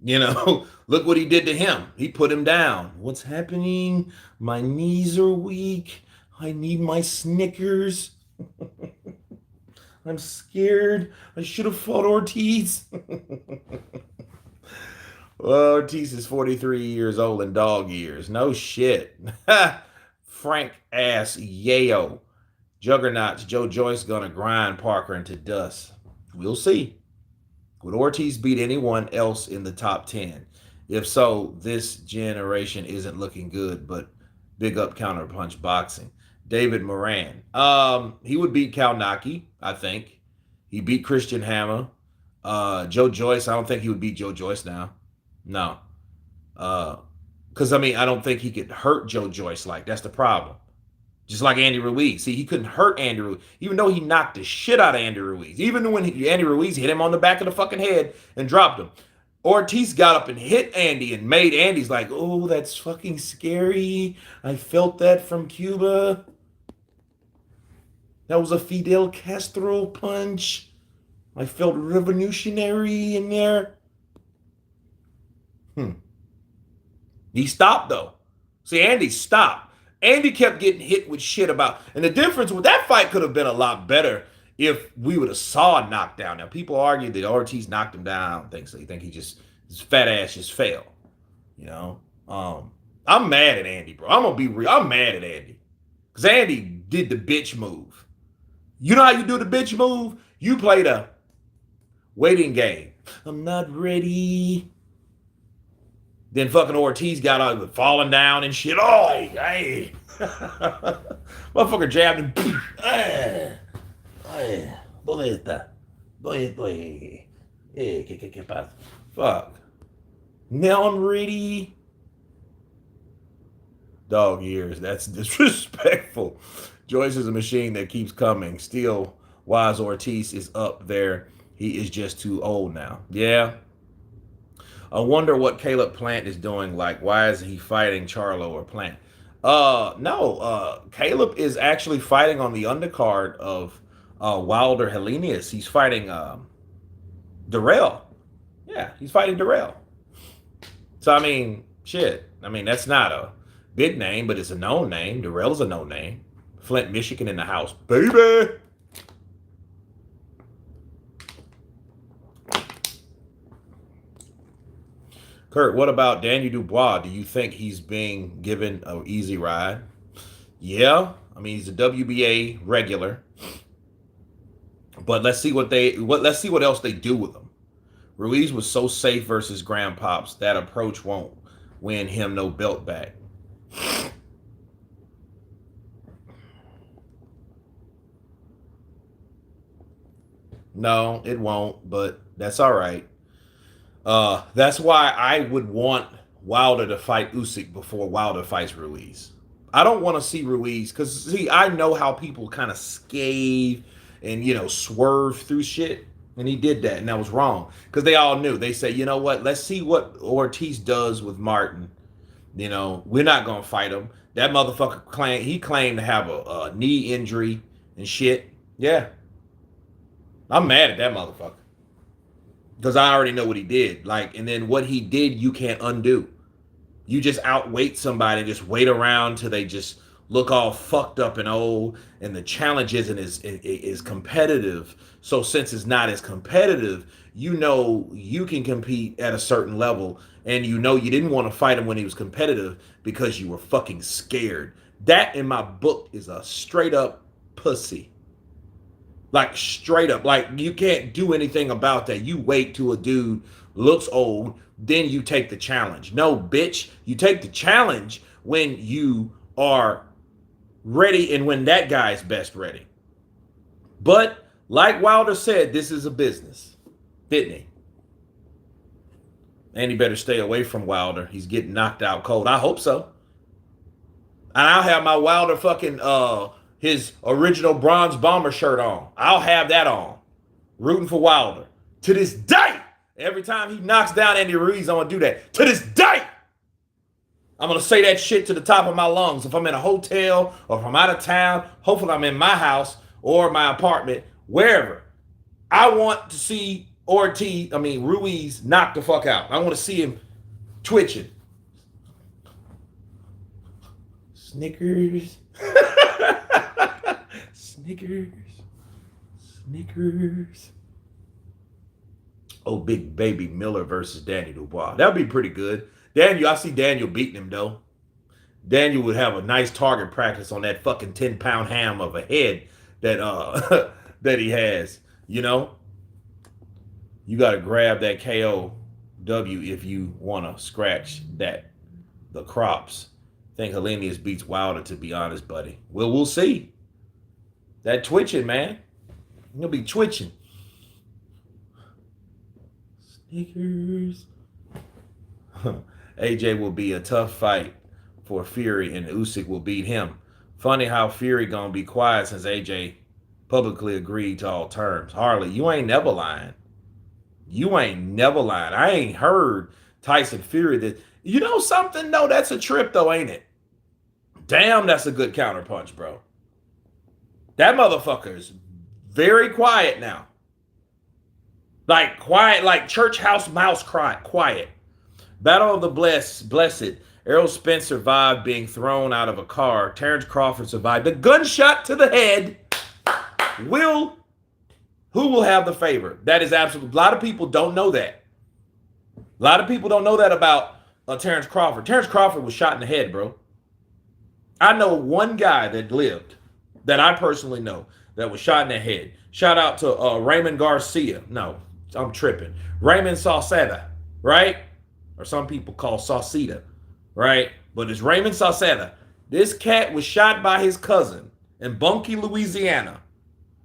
You know, look what he did to him. He put him down. What's happening? My knees are weak. I need my Snickers. I'm scared. I should have fought Ortiz. Well, Ortiz is 43 years old in dog years. No shit. Frank ass yayo. Juggernauts. Joe Joyce gonna grind Parker into dust. We'll see. Would Ortiz beat anyone else in the top 10? If so, this generation isn't looking good, but big up counterpunch boxing. David Moran. He would beat Kalnacki, I think. He beat Christian Hammer. Joe Joyce, I don't think he would beat Joe Joyce now. No. Because, I mean, I don't think he could hurt Joe Joyce that's the problem. Just like Andy Ruiz. See, he couldn't hurt Andy Ruiz, even though he knocked the shit out of Andy Ruiz. Even when Andy Ruiz hit him on the back of the fucking head and dropped him. Ortiz got up and hit Andy and made Andy's like, oh, that's fucking scary. I felt that from Cuba. That was a Fidel Castro punch. I felt revolutionary in there. He stopped, though. See, Andy stopped. Andy kept getting hit with shit and the difference with that fight could have been a lot better if we would have saw a knockdown. Now, people argue that Ortiz knocked him down. I don't think so. You think his fat ass just fell. You know? I'm mad at Andy, bro. I'm going to be real. I'm mad at Andy. Because Andy did the bitch move. You know how you do the bitch move? You play the waiting game. I'm not ready. Then fucking Ortiz got out falling down and shit. Oh, hey. Motherfucker jabbed him. Fuck. Now I'm ready. Dog years. That's disrespectful. Joyce is a machine that keeps coming. Still, Wise Ortiz is up there. He is just too old now. Yeah. I wonder what Caleb Plant is doing. Like, why is he fighting Charlo or Plant? No. Caleb is actually fighting on the undercard of Wilder Helenius. He's fighting Darrell. Yeah, he's fighting Darrell. So I mean, shit. I mean, that's not a big name, but it's a known name. Darrell's a known name. Flint, Michigan in the house, baby. Kurt, what about Daniel Dubois? Do you think he's being given an easy ride? Yeah, I mean he's a WBA regular, but let's see what else they do with him. Ruiz was so safe versus Grand Pops. That approach won't win him no belt back. No, it won't, but that's all right. That's why I would want Wilder to fight Usyk before Wilder fights Ruiz. I don't want to see Ruiz because, see, I know how people kind of scathe and, swerve through shit. And he did that, and that was wrong. Because they all knew. They said, you know what? Let's see what Ortiz does with Martin. We're not going to fight him. That motherfucker claimed to have a knee injury and shit. Yeah. I'm mad at that motherfucker. Because I already know what he did. And then what he did, you can't undo. You just outweight somebody and just wait around till they just look all fucked up and old, and the challenge isn't is competitive. So since it's not as competitive, you can compete at a certain level, and you didn't want to fight him when he was competitive because you were fucking scared. That, in my book, is a straight up pussy. Like, straight up. Like, you can't do anything about that. You wait till a dude looks old, then you take the challenge. No, bitch. You take the challenge when you are ready and when that guy's best ready. But like Wilder said, this is a business, didn't he? And he better stay away from Wilder. He's getting knocked out cold. I hope so. And I'll have my Wilder fucking his original bronze bomber shirt on. I'll have that on. Rooting for Wilder. To this day. Every time he knocks down Andy Ruiz, I'm going to do that. To this day. I'm going to say that shit to the top of my lungs. If I'm in a hotel or if I'm out of town, hopefully I'm in my house or my apartment, wherever. I want to see Ruiz knock the fuck out. I want to see him twitching. Snickers. Snickers. Oh, Big Baby Miller versus Daniel Dubois. That would be pretty good. I see Daniel beating him, though. Daniel would have a nice target practice on that fucking 10-pound ham of a head that that he has. You got to grab that KOW if you want to scratch the crops. I think Helenius beats Wilder, to be honest, buddy. Well, we'll see. That twitching, man. He'll be twitching. Sneakers. AJ will be a tough fight for Fury, and Usyk will beat him. Funny how Fury gonna be quiet since AJ publicly agreed to all terms. Harley, you ain't never lying. I ain't heard Tyson Fury that. You know something, though? That's a trip, though, ain't it? Damn, that's a good counterpunch, bro. That motherfucker is very quiet now. Like quiet, like church house mouse quiet. Battle of the Blessed. Errol Spence survived being thrown out of a car. Terrence Crawford survived the gunshot to the head. Who will have the favor? That is absolutely. A lot of people don't know that. A lot of people don't know that about Terrence Crawford. Terrence Crawford was shot in the head, bro. I know one guy that lived, that I personally know, that was shot in the head. Shout out to Raymond Garcia. No, I'm tripping. Raymond Sauceda, right? Or some people call Sauceda, right? But it's Raymond Sauceda. This cat was shot by his cousin in Bunkie, Louisiana.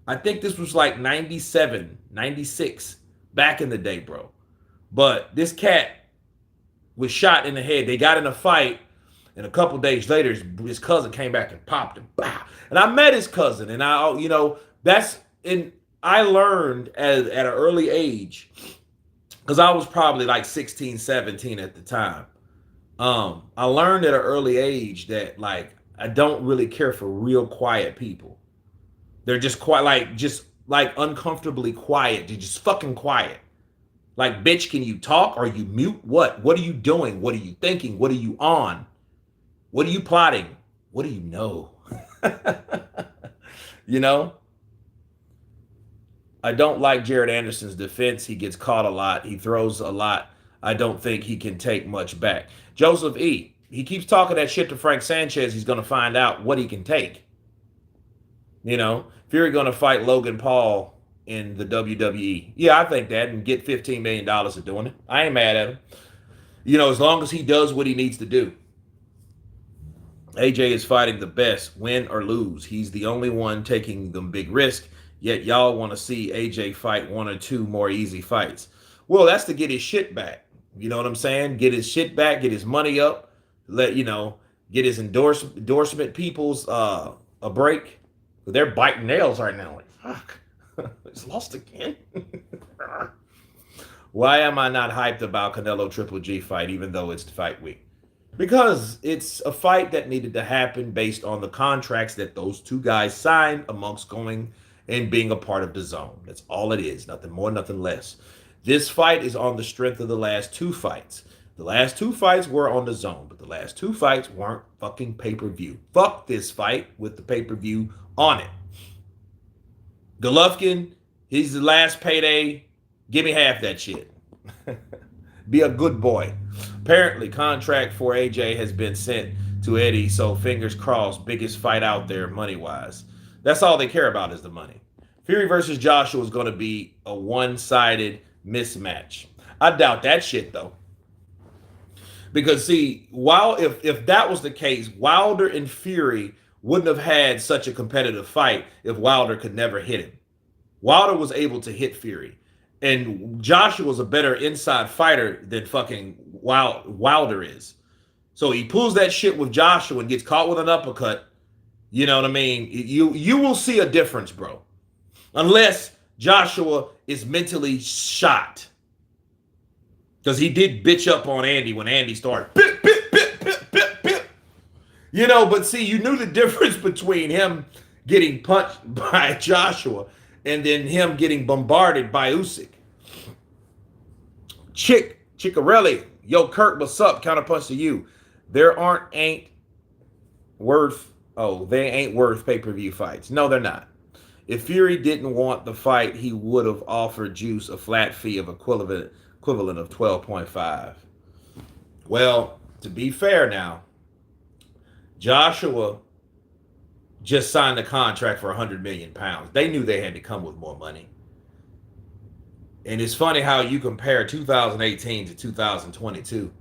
I think this was like 97, 96, back in the day, bro. But this cat was shot in the head. They got in a fight, And a couple days later, his cousin came back and popped him. Bah! And I met his cousin, and I learned at an early age, because I was probably like 16, 17 at the time. I learned at an early age that like I don't really care for real quiet people. They're just like uncomfortably quiet. They're just fucking quiet. Like, bitch, can you talk? Are you mute? What? What are you doing? What are you thinking? What are you on? What are you plotting? What do you know? You know? I don't like Jared Anderson's defense. He gets caught a lot. He throws a lot. I don't think he can take much back. Joseph E. He keeps talking that shit to Frank Sanchez. He's going to find out what he can take. You know? Fury going to fight Logan Paul in the WWE. Yeah, I think that, and get $15 million for doing it. I ain't mad at him. You know, as long as he does what he needs to do. AJ is fighting the best, win or lose. He's the only one taking the big risk, yet y'all want to see AJ fight one or two more easy fights. Well, that's to get his shit back. You know what I'm saying? Get his shit back, get his money up, get his endorsement people's a break. They're biting nails right now. Like, fuck. It's lost again. Why am I not hyped about Canelo Triple G fight, even though it's fight week? Because it's a fight that needed to happen based on the contracts that those two guys signed amongst going and being a part of the zone. That's all it is. Nothing more, nothing less. This fight is on the strength of the last two fights. The last two fights were on the zone, but the last two fights weren't fucking pay-per-view. Fuck this fight with the pay-per-view on it. Golovkin, he's the last payday. Give me half that shit. Be a good boy. Apparently, contract for AJ has been sent to Eddie, so fingers crossed, biggest fight out there money-wise. That's all they care about is the money. Fury versus Joshua is going to be a one-sided mismatch. I doubt that shit, though. Because, see, if that was the case, Wilder and Fury wouldn't have had such a competitive fight if Wilder could never hit him. Wilder was able to hit Fury. And Joshua was a better inside fighter than fucking Wilder is. So he pulls that shit with Joshua and gets caught with an uppercut. You know what I mean? You will see a difference, bro. Unless Joshua is mentally shot. Because he did bitch up on Andy when Andy started. Bip, bip, bip, bip, bip, bip. You know, but see, you knew the difference between him getting punched by Joshua and then him getting bombarded by Usyk. Chickarelli, yo, Kurt, what's up? Counterpunch to you. They ain't worth pay-per-view fights. No, they're not. If Fury didn't want the fight, he would have offered Juice a flat fee of equivalent of 12.5. Well, to be fair now, Joshua just signed a contract for 100 million pounds. They knew they had to come with more money. And it's funny how you compare 2018 to 2022.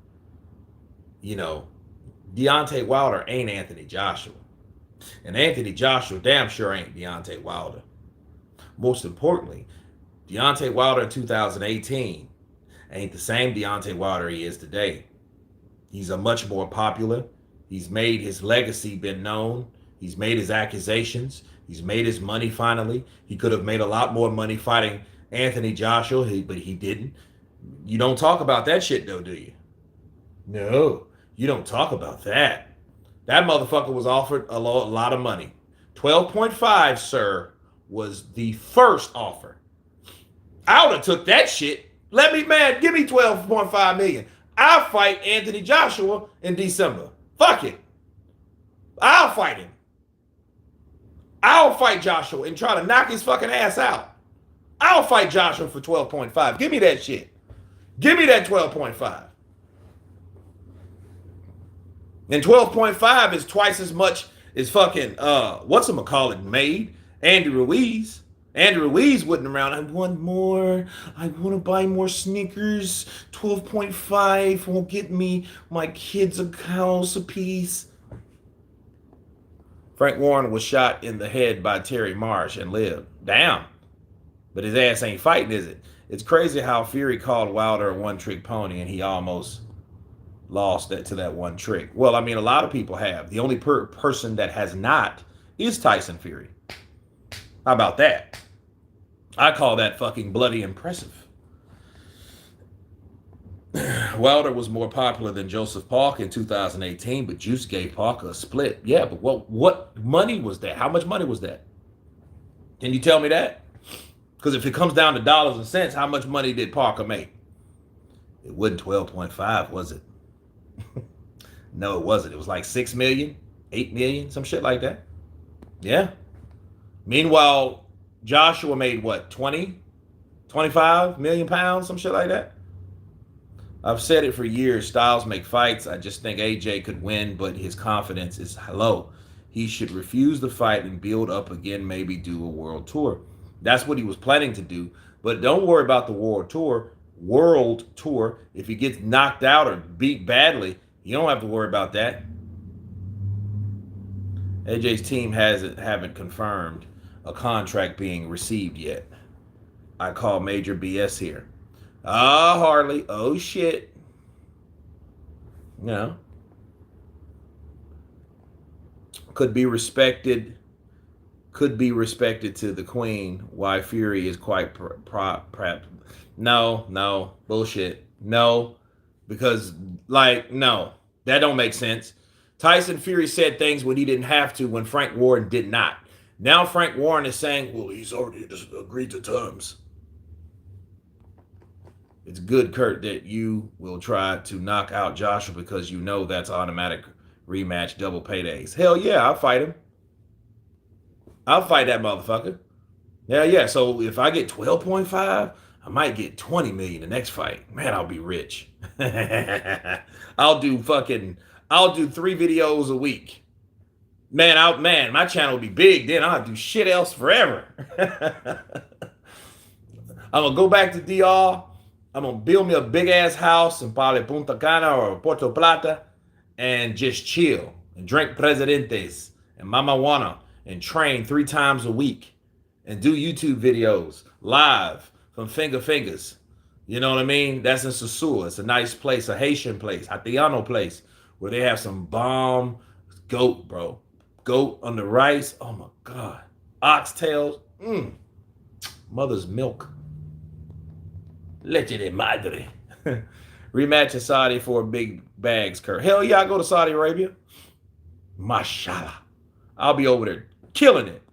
You know, Deontay Wilder ain't Anthony Joshua. And Anthony Joshua damn sure ain't Deontay Wilder. Most importantly, Deontay Wilder in 2018 ain't the same Deontay Wilder he is today. He's a much more popular. He's made his legacy been known. He's made his accusations. He's made his money finally. He could have made a lot more money fighting Anthony Joshua, but he didn't. You don't talk about that shit, though, do you? No, you don't talk about that. That motherfucker was offered a lot of money. 12.5, sir, was the first offer. I would have took that shit. Give me 12.5 million. I'll fight Anthony Joshua in December. Fuck it. I'll fight him. I'll fight Joshua and try to knock his fucking ass out. I'll fight Joshua for 12.5. Give me that shit. Give me that 12.5. And 12.5 is twice as much as fucking, whatchamacallit made? Andy Ruiz. Andy Ruiz wouldn't around. I want more. I want to buy more sneakers. 12.5 won't get me my kids a house apiece. Frank Warren was shot in the head by Terry Marsh and lived. Damn. But his ass ain't fighting, is it? It's crazy how Fury called Wilder a one-trick pony and he almost lost that to that one trick. Well, I mean, a lot of people have. The only person that has not is Tyson Fury. How about that? I call that fucking bloody impressive. Wilder was more popular than Joseph Parker in 2018, but Juice gave Parker a split. Yeah, but what money was that? How much money was that? Can you tell me that? Because if it comes down to dollars and cents, how much money did Parker make? It wasn't 12.5, was it? No, it wasn't. It was like 6 million, 8 million, some shit like that. Yeah. Meanwhile, Joshua made what, 20, 25 million pounds, some shit like that? I've said it for years. Styles make fights. I just think AJ could win, but his confidence is low. He should refuse the fight and build up again, maybe do a world tour. That's what he was planning to do. But don't worry about the world tour. If he gets knocked out or beat badly, you don't have to worry about that. AJ's team haven't confirmed a contract being received yet. I call major BS here. Ah, Harley. Oh, shit. No. Could be respected to the queen. Why Fury is quite No, bullshit. No, because, no. That don't make sense. Tyson Fury said things when he didn't have to, when Frank Warren did not. Now Frank Warren is saying, well, he's already agreed to terms. It's good, Kurt, that you will try to knock out Joshua because you know that's automatic rematch, double paydays. Hell yeah, I'll fight him. I'll fight that motherfucker. Yeah. So if I get 12.5, I might get 20 million the next fight. Man, I'll be rich. I'll do 3 videos a week. Man, my channel will be big then. I'll do shit else forever. I'm going to go back to DR. I'm going to build me a big ass house in probably Punta Cana or Puerto Plata and just chill and drink Presidentes and Mama Juana and train 3 times a week and do YouTube videos live from Fingers. You know what I mean? That's in Sosúa. It's a nice place, a Haitian place, Haitiano place, where they have some bomb goat, bro. Goat on the rice. Oh my God. Oxtails. Mother's milk. Leche de madre. Rematch in Saudi for big bags, Kurt. Hell yeah, I go to Saudi Arabia. Mashallah. I'll be over there killing it.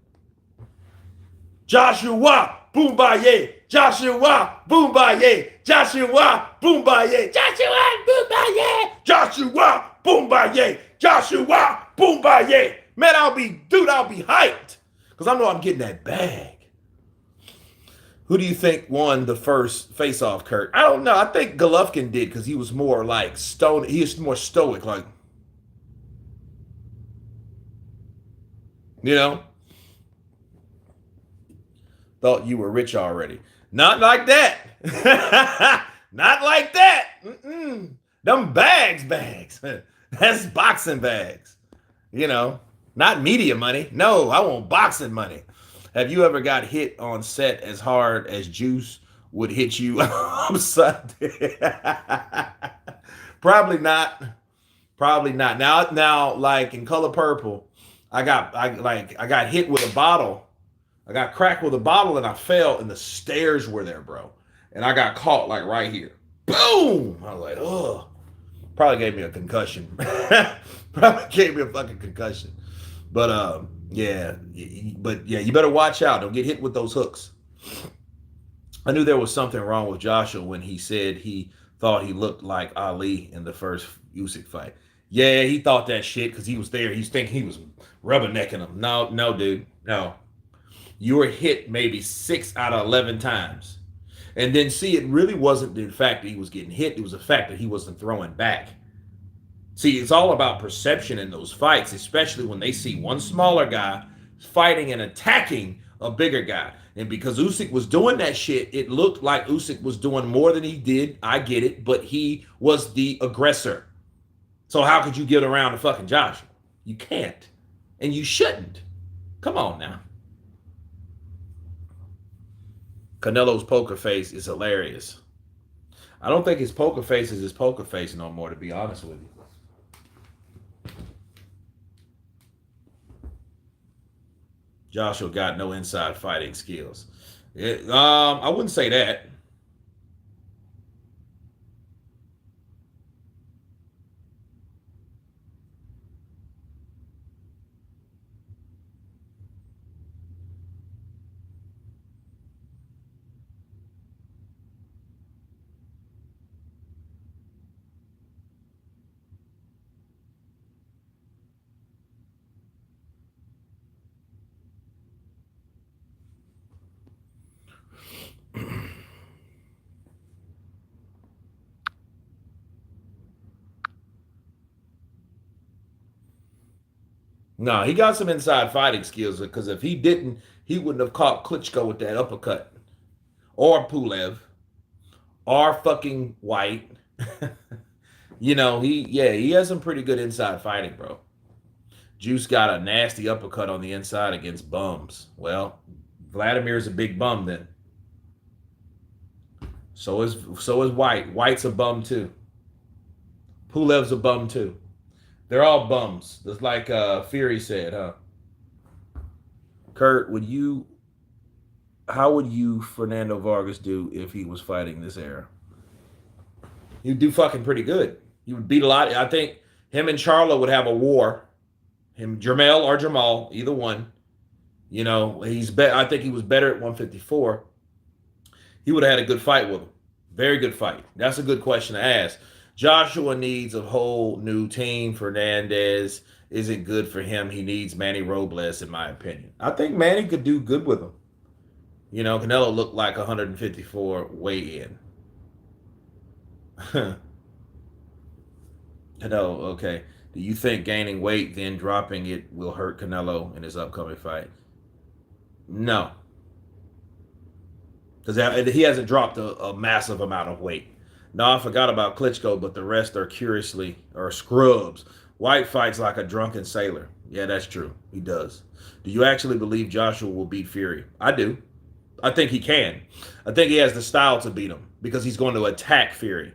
Joshua, Boombaye. Joshua, Boombaye. Joshua, Boombaye. Joshua, Boombaye. Joshua, Boombaye. Joshua, Boombaye. Man, I'll be hyped. Because I know I'm getting that bag. Who do you think won the first face-off, Kurt? I don't know. I think Golovkin did because he was more like stone. He was more stoic, like, you know. Thought you were rich already. Not like that. Not like that. Them bags. That's boxing bags. You know, not media money. No, I want boxing money. Have you ever got hit on set as hard as Juice would hit you on Sunday? Probably not. Now, like in Color Purple, I got hit with a bottle. I got cracked with a bottle and I fell and the stairs were there, bro. And I got caught like right here. Boom! I was like, oh. Probably gave me a concussion. Probably gave me a fucking concussion. But yeah, you better watch out. Don't get hit with those hooks. I knew there was something wrong with Joshua when he said he thought he looked like Ali in the first Usyk fight. Yeah, he thought that shit because he was there. He's thinking he was rubbernecking him. No, dude. No. You were hit maybe 6 out of 11 times. And then see, it really wasn't the fact that he was getting hit. It was the fact that he wasn't throwing back. See, it's all about perception in those fights, especially when they see one smaller guy fighting and attacking a bigger guy. And because Usyk was doing that shit, it looked like Usyk was doing more than he did. I get it, but he was the aggressor. So how could you get around to fucking Joshua? You can't. And you shouldn't. Come on now. Canelo's poker face is hilarious. I don't think his poker face is his poker face no more, to be honest with you. Joshua got no inside fighting skills. I wouldn't say that. No, he got some inside fighting skills because if he didn't, he wouldn't have caught Klitschko with that uppercut. Or Pulev. Or fucking White. He has some pretty good inside fighting, bro. Juice got a nasty uppercut on the inside against bums. Well, Vladimir's a big bum then. So is White. White's a bum too. Pulev's a bum too. They're all bums. Just like Fury said, huh? Kurt, how would you Fernando Vargas do if he was fighting this era? He'd do fucking pretty good. He would beat a lot. I think him and Charlo would have a war. Him, Jermell or Jamal, either one. I think he was better at 154. He would have had a good fight with him. Very good fight. That's a good question to ask. Joshua needs a whole new team. Fernandez isn't good for him. He needs Manny Robles, in my opinion. I think Manny could do good with him. Canelo looked like 154 weigh-in. Canelo, okay. Do you think gaining weight, then dropping it, will hurt Canelo in his upcoming fight? No. Because he hasn't dropped a massive amount of weight. No, I forgot about Klitschko, but the rest are scrubs. White fights like a drunken sailor. Yeah, that's true. He does. Do you actually believe Joshua will beat Fury? I do. I think he can. I think he has the style to beat him because he's going to attack Fury.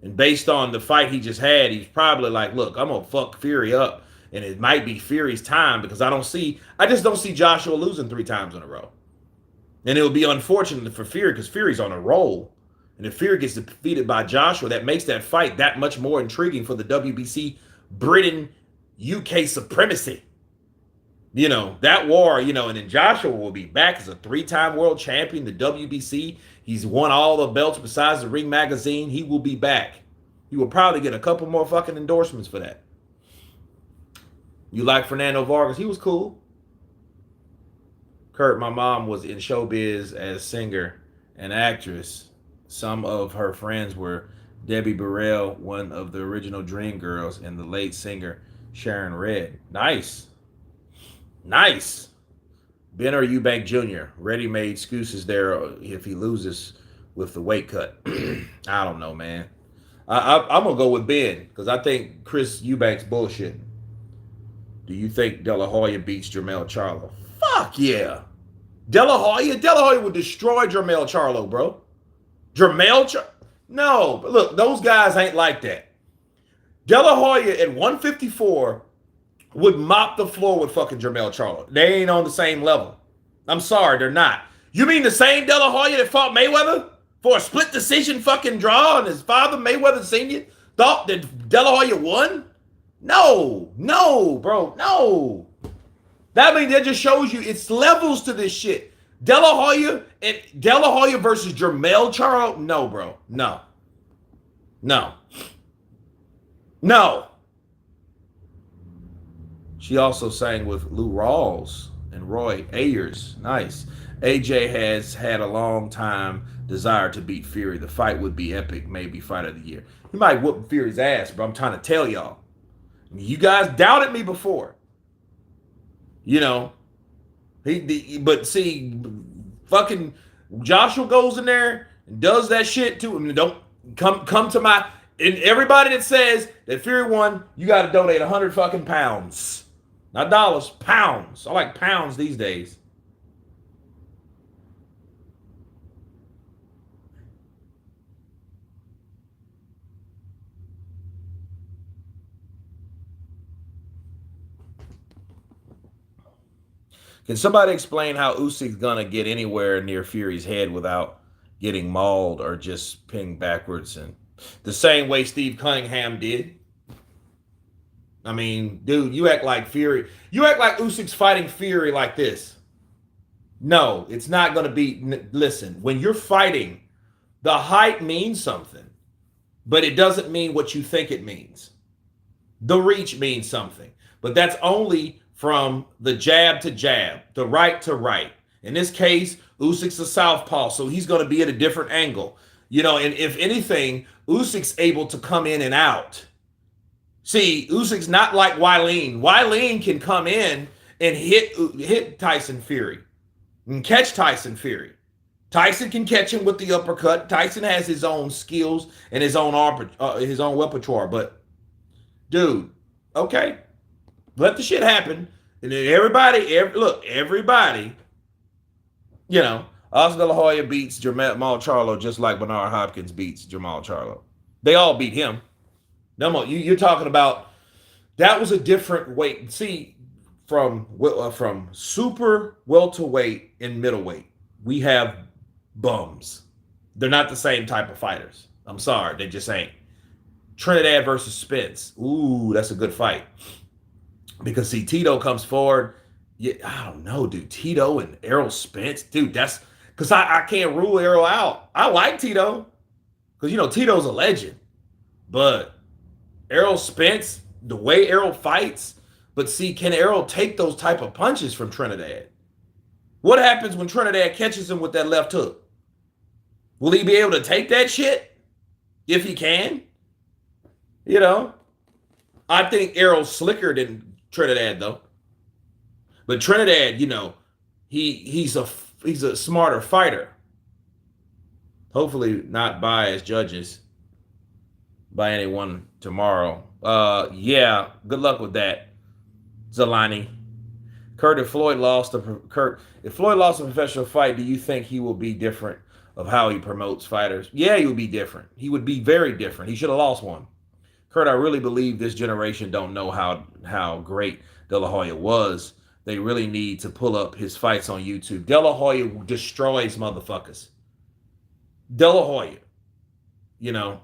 And based on the fight he just had, he's probably like, look, I'm going to fuck Fury up. And it might be Fury's time because I just don't see Joshua losing 3 times in a row. And it would be unfortunate for Fury because Fury's on a roll. And if Fury gets defeated by Joshua, that makes that fight that much more intriguing for the WBC Britain UK supremacy. That war, and then Joshua will be back as a 3-time world champion, the WBC. He's won all the belts besides the Ring Magazine. He will be back. He will probably get a couple more fucking endorsements for that. You like Fernando Vargas? He was cool. Kurt, my mom was in showbiz as singer and actress. Some of her friends were Debbie Burrell, one of the original Dream Girls, and the late singer Sharon Redd. Nice. Ben or Eubank Jr. Ready-made excuses there if he loses with the weight cut. I don't know, man. I'm going to go with Ben because I think Chris Eubank's bullshit. Do you think De La Hoya beats Jermell Charlo? Fuck yeah. De La Hoya would destroy Jermell Charlo, bro. No, but look, those guys ain't like that. De La Hoya at 154 would mop the floor with fucking Jermell Charlo. They ain't on the same level. I'm sorry, they're not. You mean the same De La Hoya that fought Mayweather for a split decision fucking draw and his father, Mayweather Sr., thought that De La Hoya won? No, bro, no. That just shows you it's levels to this shit. De La Hoya versus Jermell Charlo? No, bro. No. She also sang with Lou Rawls and Roy Ayers. Nice. AJ has had a long time desire to beat Fury. The fight would be epic, maybe fight of the year. He might whoop Fury's ass, bro. I'm trying to tell y'all. You guys doubted me before. But see, fucking Joshua goes in there and does that shit to him. Don't come to my, and everybody that says that Fury won, you got to donate 100 fucking pounds. Not dollars, pounds. I like pounds these days. Can somebody explain how Usyk's gonna get anywhere near Fury's head without getting mauled or just pinged backwards, and the same way Steve Cunningham did? I mean, dude, you act like Usyk's fighting Fury like this. No, it's not gonna be. Listen, when you're fighting, the height means something, but it doesn't mean what you think it means. The reach means something, but that's only from the jab to jab, the right to right. In this case, Usyk's a southpaw, so he's going to be at a different angle. You know, and if anything, Usyk's able to come in and out. See, Usyk's not like Weilin. Weilin can come in and hit Tyson Fury and catch Tyson Fury. Tyson can catch him with the uppercut. Tyson has his own skills and his own repertoire. But, dude, okay, let the shit happen. And then everybody, you know, Oscar De La Hoya beats Jamal Charlo just like Bernard Hopkins beats Jamal Charlo. They all beat him. No, you're talking about that was a different weight. See, from super welterweight and middleweight, we have bums. They're not the same type of fighters. I'm sorry, they just ain't. Trinidad versus Spence. Ooh, that's a good fight. Because, see, Tito comes forward. Yeah, I don't know, dude. Tito and Errol Spence. Dude, that's... Because I can't rule Errol out. I like Tito. Because, you know, Tito's a legend. But Errol Spence, the way Errol fights... But, see, can Errol take those type of punches from Trinidad? What happens when Trinidad catches him with that left hook? Will he be able to take that shit? If he can? You know? I think Errol's slicker than Trinidad, though. But Trinidad, you know, he's a smarter fighter. Hopefully not biased judges by anyone tomorrow. Yeah, good luck with that, Zalani. If Floyd lost a professional fight, do you think he will be different of how he promotes fighters? Yeah, he would be different. He would be very different. He should have lost one. Kurt, I really believe this generation don't know how great De La Hoya was. They really need to pull up his fights on YouTube. De La Hoya destroys motherfuckers. De La Hoya. You know.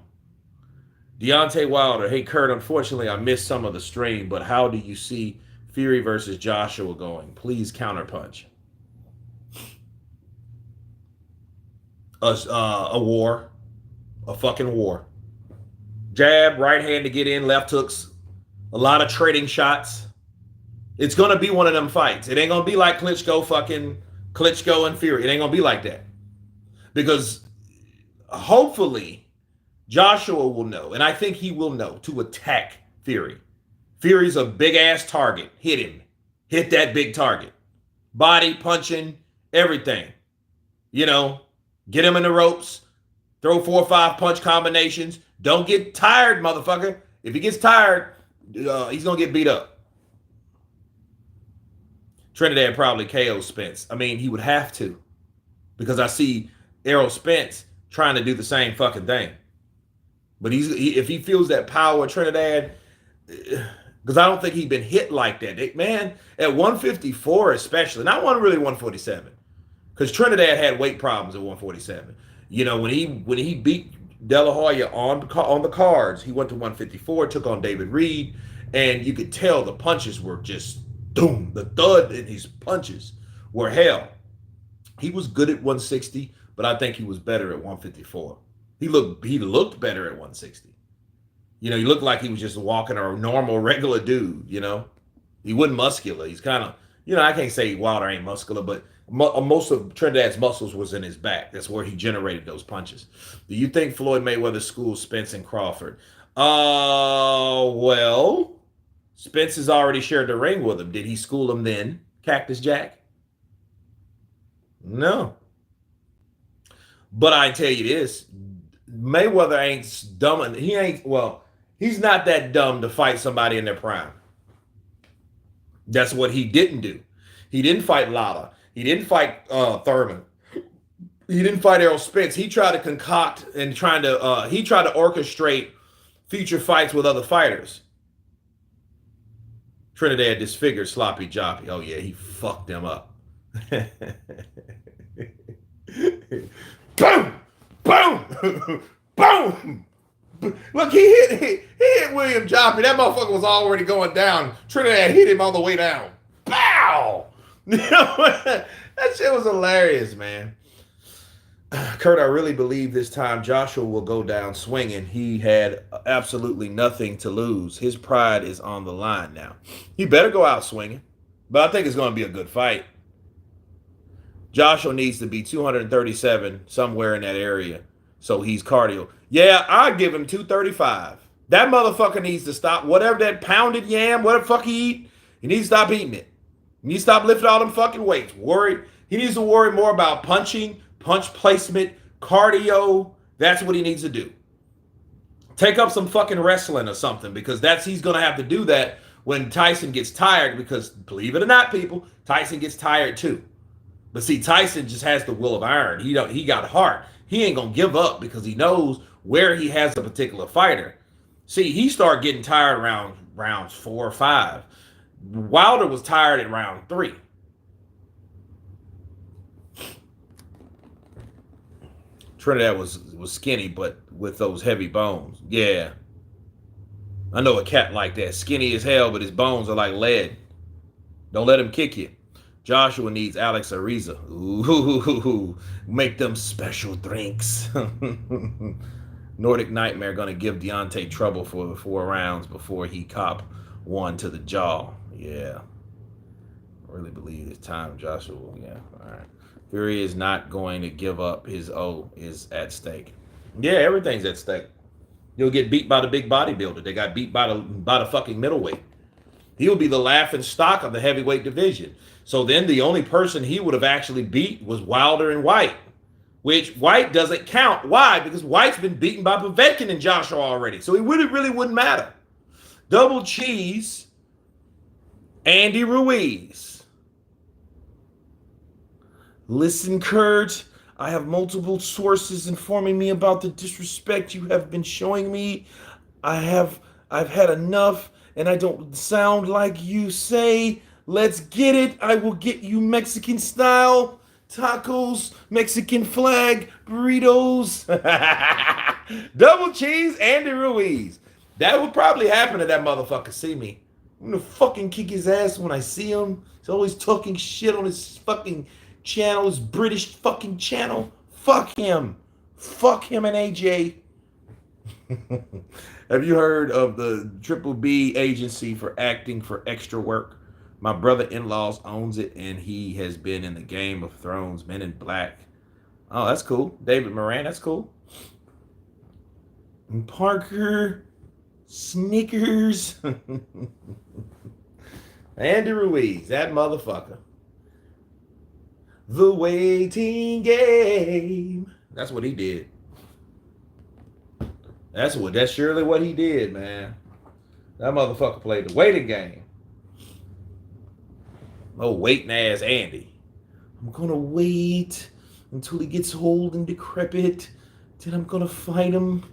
Deontay Wilder. Hey, Kurt, unfortunately, I missed some of the stream, but how do you see Fury versus Joshua going? Please counterpunch. A war. A fucking war. Jab, right hand to get in, left hooks, a lot of trading shots. It's going to be one of them fights. It ain't going to be like Klitschko and Fury. It ain't going to be like that. Because hopefully Joshua will know, and I think he will know, to attack Fury. Fury's a big-ass target. Hit him. Hit that big target. Body, punching, everything. You know, get him in the ropes, throw 4 or 5 punch combinations. Don't get tired, motherfucker. If he gets tired, he's going to get beat up. Trinidad probably KO Spence. I mean, he would have to. Because I see Errol Spence trying to do the same fucking thing. But if he feels that power, Trinidad, because I don't think he'd been hit like that. Man, at 154 especially, not really 147. Because Trinidad had weight problems at 147. You know, when he beat De La Hoya on the cards, he went to 154, took on David Reed, and you could tell the punches were just boom. The thud in his punches were hell. He was good at 160, but I think he was better at 154. He looked better at 160. You know, he looked like he was just walking a normal, regular dude, you know. He wasn't muscular. He's kind of, you know, I can't say Wilder ain't muscular, but most of Trinidad's muscles was in his back. That's where he generated those punches. Do you think Floyd Mayweather schooled Spence and Crawford? Well, Spence has already shared the ring with him. Did he school him then, Cactus Jack? No. But I tell you this, Mayweather ain't dumb. He's not that dumb to fight somebody in their prime. That's what he didn't do. He didn't fight Lala. He didn't fight Thurman. He didn't fight Errol Spence. He tried to concoct and he tried to orchestrate future fights with other fighters. Trinidad disfigured Sloppy Joppy. Oh yeah, he fucked them up. Boom! Boom! Boom! Look, he hit William Joppy. That motherfucker was already going down. Trinidad hit him on the way down. Pow! You know, that shit was hilarious, man. Kurt, I really believe this time Joshua will go down swinging. He had absolutely nothing to lose. His pride is on the line now. He better go out swinging. But I think it's going to be a good fight. Joshua needs to be 237 somewhere in that area. So he's cardio. Yeah, I'd give him 235. That motherfucker needs to stop. Whatever that pounded yam, whatever the fuck he eat, he needs to stop eating it. He needs to stop lifting all them fucking weights. He needs to worry more about punching, punch placement, cardio. That's what he needs to do. Take up some fucking wrestling or something, because he's going to have to do that when Tyson gets tired, because believe it or not, people, Tyson gets tired too. But see, Tyson just has the will of iron. He got heart. He ain't going to give up because he knows where he has a particular fighter. See, he started getting tired around rounds 4 or 5. Wilder was tired at round 3. Trinidad was skinny, but with those heavy bones. Yeah. I know a cat like that. Skinny as hell, but his bones are like lead. Don't let him kick you. Joshua needs Alex Ariza. Ooh, make them special drinks. Nordic Nightmare going to give Deontay trouble for 4 rounds before he cop one to the jaw. Yeah. I really believe this time Joshua. Yeah, all right. Fury is not going to give up. His O is at stake. Yeah, everything's at stake. You'll get beat by the big bodybuilder. They got beat by the fucking middleweight. He would be the laughing stock of the heavyweight division. So then the only person he would have actually beat was Wilder and White, which White doesn't count. Why? Because White's been beaten by Povetkin and Joshua already. So it really wouldn't matter. Double cheese, Andy Ruiz. Listen, Kurt, I have multiple sources informing me about the disrespect you have been showing me. I've had enough, and I don't sound like you say. Let's get it. I will get you Mexican style tacos, Mexican flag, burritos. Double cheese, Andy Ruiz. That would probably happen if that motherfucker see me. I'm gonna fucking kick his ass when I see him. He's always talking shit on his fucking channel, his British fucking channel. Fuck him. Fuck him and AJ. Have you heard of the Triple B agency for acting for extra work? My brother-in-law owns it, and he has been in the Game of Thrones, Men in Black. Oh, that's cool. David Moran, that's cool. And Parker Snickers. Andy Ruiz, that motherfucker. The waiting game. That's what he did. That's surely what he did, man. That motherfucker played the waiting game. Oh, waiting ass Andy. I'm gonna wait until he gets old and decrepit. Then I'm gonna fight him.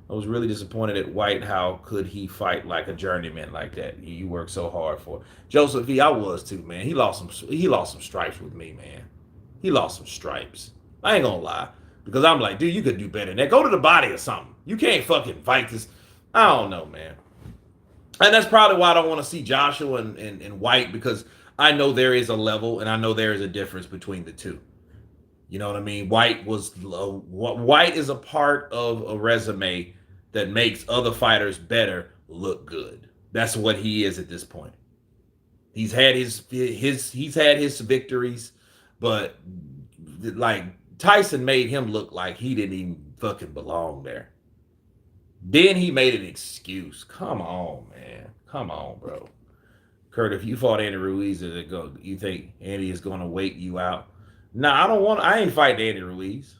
I was really disappointed at White. How could he fight like a journeyman like that? You worked so hard for. Joseph V, I was too, man. He lost some stripes with me, man. He lost some stripes. I ain't gonna lie. Because I'm like, dude, you could do better than that. Go to the body or something. You can't fucking fight this. I don't know, man. And that's probably why I don't want to see Joshua and White, because I know there is a level and I know there is a difference between the two. You know what I mean? White is a part of a resume that makes other fighters better look good. That's what he is at this point. He's had his victories, but like Tyson made him look like he didn't even fucking belong there. Then he made an excuse. Come on, man. Come on, bro. Kurt, if you fought Andy Ruiz, you think Andy is going to wait you out? Nah, I ain't fighting Andy Ruiz.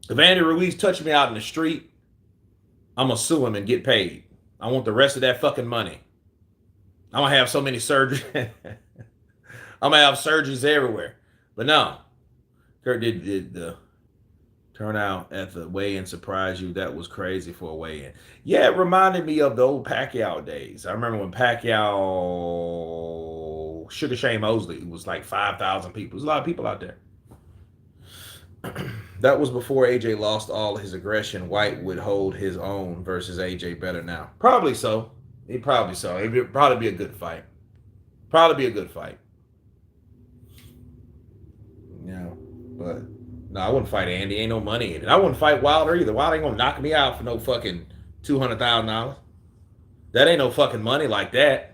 If Andy Ruiz touched me out in the street, I'm going to sue him and get paid. I want the rest of that fucking money. I'm going to have so many surgeries. I'm going to have surgeries everywhere. But no. Kurt, did the turnout at the weigh-in surprise you? That was crazy for a weigh-in. Yeah, it reminded me of the old Pacquiao days. I remember when Pacquiao Sugar Shane Mosley, it was like 5,000 people. There's a lot of people out there. That was before AJ lost all his aggression. White would hold his own versus AJ better now. Probably so. It'd probably be a good fight. Probably be a good fight. Yeah, but no, I wouldn't fight Andy. Ain't no money in it. I wouldn't fight Wilder either. Wilder ain't gonna knock me out for no fucking $200,000. That ain't no fucking money like that.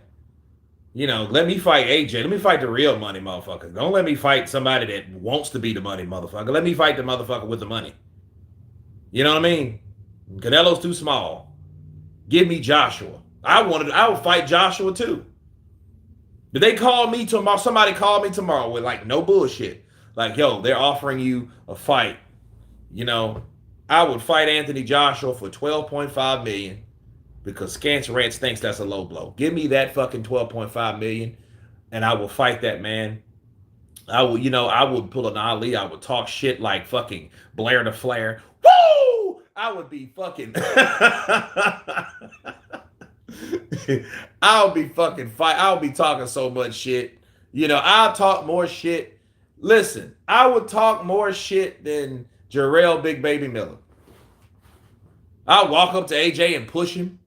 You know, let me fight AJ. Let me fight the real money motherfucker. Don't let me fight somebody that wants to be the money motherfucker. Let me fight the motherfucker with the money. You know what I mean? Canelo's too small. Give me Joshua. I would fight Joshua too. Did they call me tomorrow? Somebody called me tomorrow with like no bullshit. Like, yo, they're offering you a fight. You know, I would fight Anthony Joshua for $12.5 million. Because Scance Ranch thinks that's a low blow. Give me that fucking $12.5 million, and I will fight that man. I would pull an Ali. I would talk shit like fucking Blair to Flair. Woo! I would be fucking. I'll be fucking fight. I'll be talking so much shit. You know, I'll talk more shit. Listen, I would talk more shit than Jarrell Big Baby Miller. I'll walk up to AJ and push him.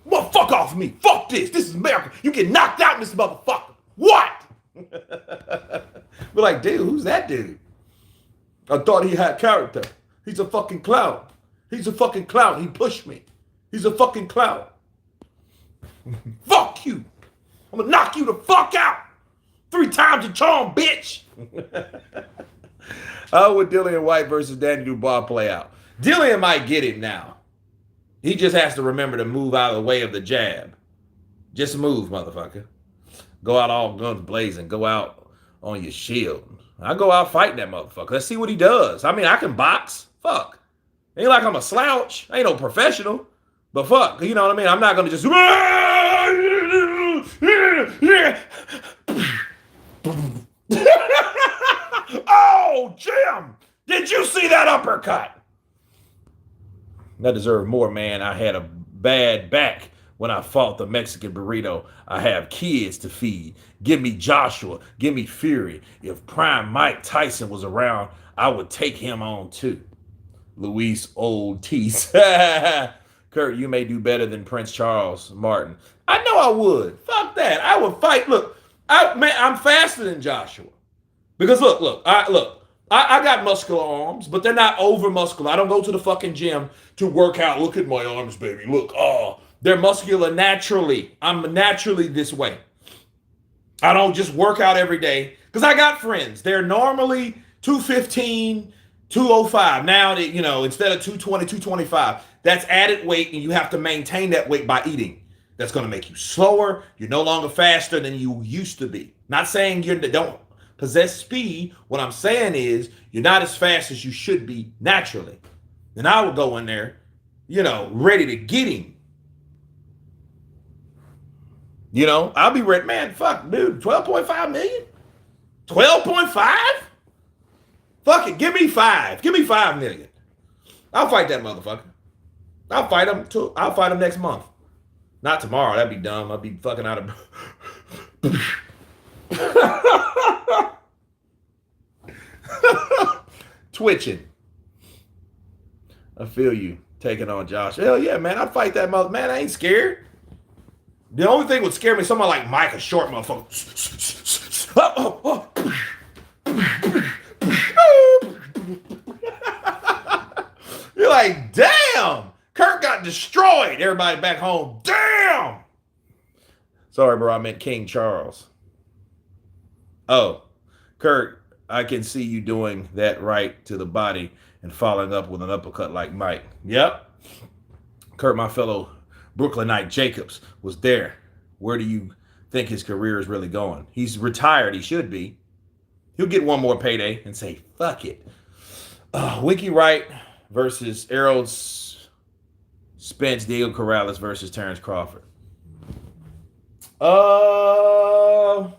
Well, fuck off me. Fuck this. This is America. You get knocked out in this motherfucker. What? We're like, dude, who's that dude? I thought he had character. He's a fucking clown. He's a fucking clown. He pushed me. He's a fucking clown. Fuck you. I'm gonna knock you the fuck out. 3 times your charm, bitch. How would Dillian White versus Danny Dubois play out? Dillian might get it now. He just has to remember to move out of the way of the jab. Just move, motherfucker. Go out all guns blazing. Go out on your shield. I go out fighting that motherfucker. Let's see what he does. I mean, I can box. Fuck. Ain't like I'm a slouch. I ain't no professional. But fuck, you know what I mean? I'm not going to just... Oh, Jim! Did you see that uppercut? I deserve more, man. I had a bad back when I fought the Mexican burrito. I have kids to feed. Give me Joshua. Give me Fury. If Prime Mike Tyson was around, I would take him on too. Luis Ortiz. Kurt, you may do better than Prince Charles Martin. I know I would. Fuck that. I would fight. Look, I'm faster than Joshua. Because I got muscular arms, but they're not over muscular. I don't go to the fucking gym to work out. Look at my arms, baby. Look, they're muscular naturally. I'm naturally this way. I don't just work out every day because I got friends. They're normally 215, 205. Now, instead of 220, 225, that's added weight, and you have to maintain that weight by eating. That's going to make you slower. You're no longer faster than you used to be. Not saying you don't possess speed. What I'm saying is you're not as fast as you should be naturally. Then I would go in there, ready to get him. I'll be ready. Man, fuck, dude, 12.5 million? 12.5? Fuck it, give me 5. Give me 5 million. I'll fight that motherfucker. I'll fight him next month. Not tomorrow. That'd be dumb. I'd be fucking out of... Twitching. I feel you taking on Josh. Hell yeah, man. I'd fight that mother. Man, I ain't scared. The only thing would scare me, someone like Mike, a short motherfucker. You're like, damn. Kurt got destroyed. Everybody back home. Damn. Sorry, bro. I meant King Charles. Oh, Kurt, I can see you doing that right to the body and following up with an uppercut like Mike. Yep. Kurt, my fellow Brooklynite Jacobs, was there. Where do you think his career is really going? He's retired. He should be. He'll get one more payday and say, fuck it. Winky Wright versus Errol Spence, Diego Corrales versus Terrence Crawford. I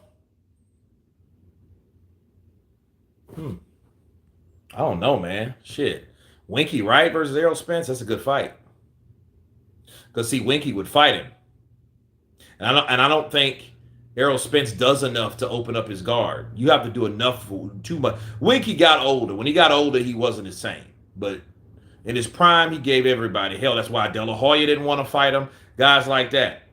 don't know, man. Shit. Winky Wright versus Errol Spence, that's a good fight. Because, see, Winky would fight him. And I don't think Errol Spence does enough to open up his guard. You have to do enough for too much. Winky got older. When he got older, he wasn't the same. But in his prime, he gave everybody hell. That's why De La Hoya didn't want to fight him. Guys like that.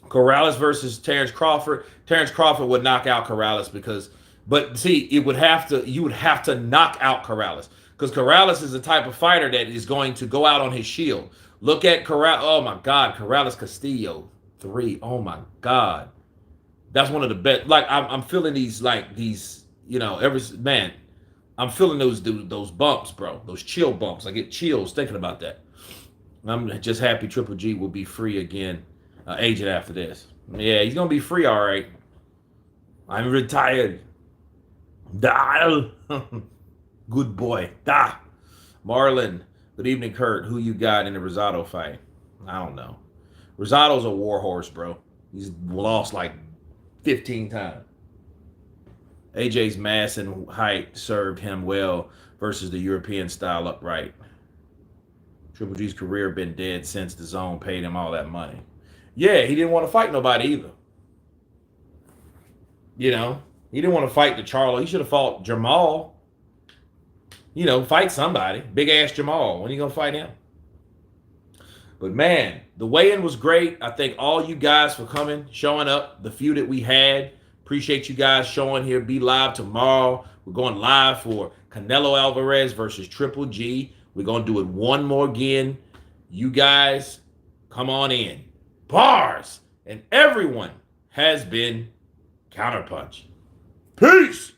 Corrales versus Terrence Crawford. Terrence Crawford would knock out Corrales because, but see, you would have to knock out Corrales because Corrales is the type of fighter that is going to go out on his shield. Look at Corrales. Oh my God, Corrales Castillo 3. Oh my God, that's one of the best. Like I'm feeling these man. I'm feeling those bumps, bro. Those chill bumps. I get chills thinking about that. I'm just happy Triple G will be free again. Agent after this. Yeah, he's gonna be free, all right. I'm retired. Dial. Good boy. Da. Marlon. Good evening, Kurt. Who you got in the Rosado fight? I don't know. Rosado's a war horse, bro. He's lost like 15 times. AJ's mass and height served him well versus the European style upright. Triple G's career been dead since the zone paid him all that money. Yeah, he didn't want to fight nobody either. You know, he didn't want to fight the Charlo. He should have fought Jamal. You know, fight somebody. Big ass Jamal. When are you going to fight him? But man, the weigh-in was great. I thank all you guys for coming, showing up. The few that we had. Appreciate you guys showing here. Be live tomorrow. We're going live for Canelo Alvarez versus Triple G. We're going to do it one more again. You guys, come on in. Bars. And everyone has been counterpunched. Peace.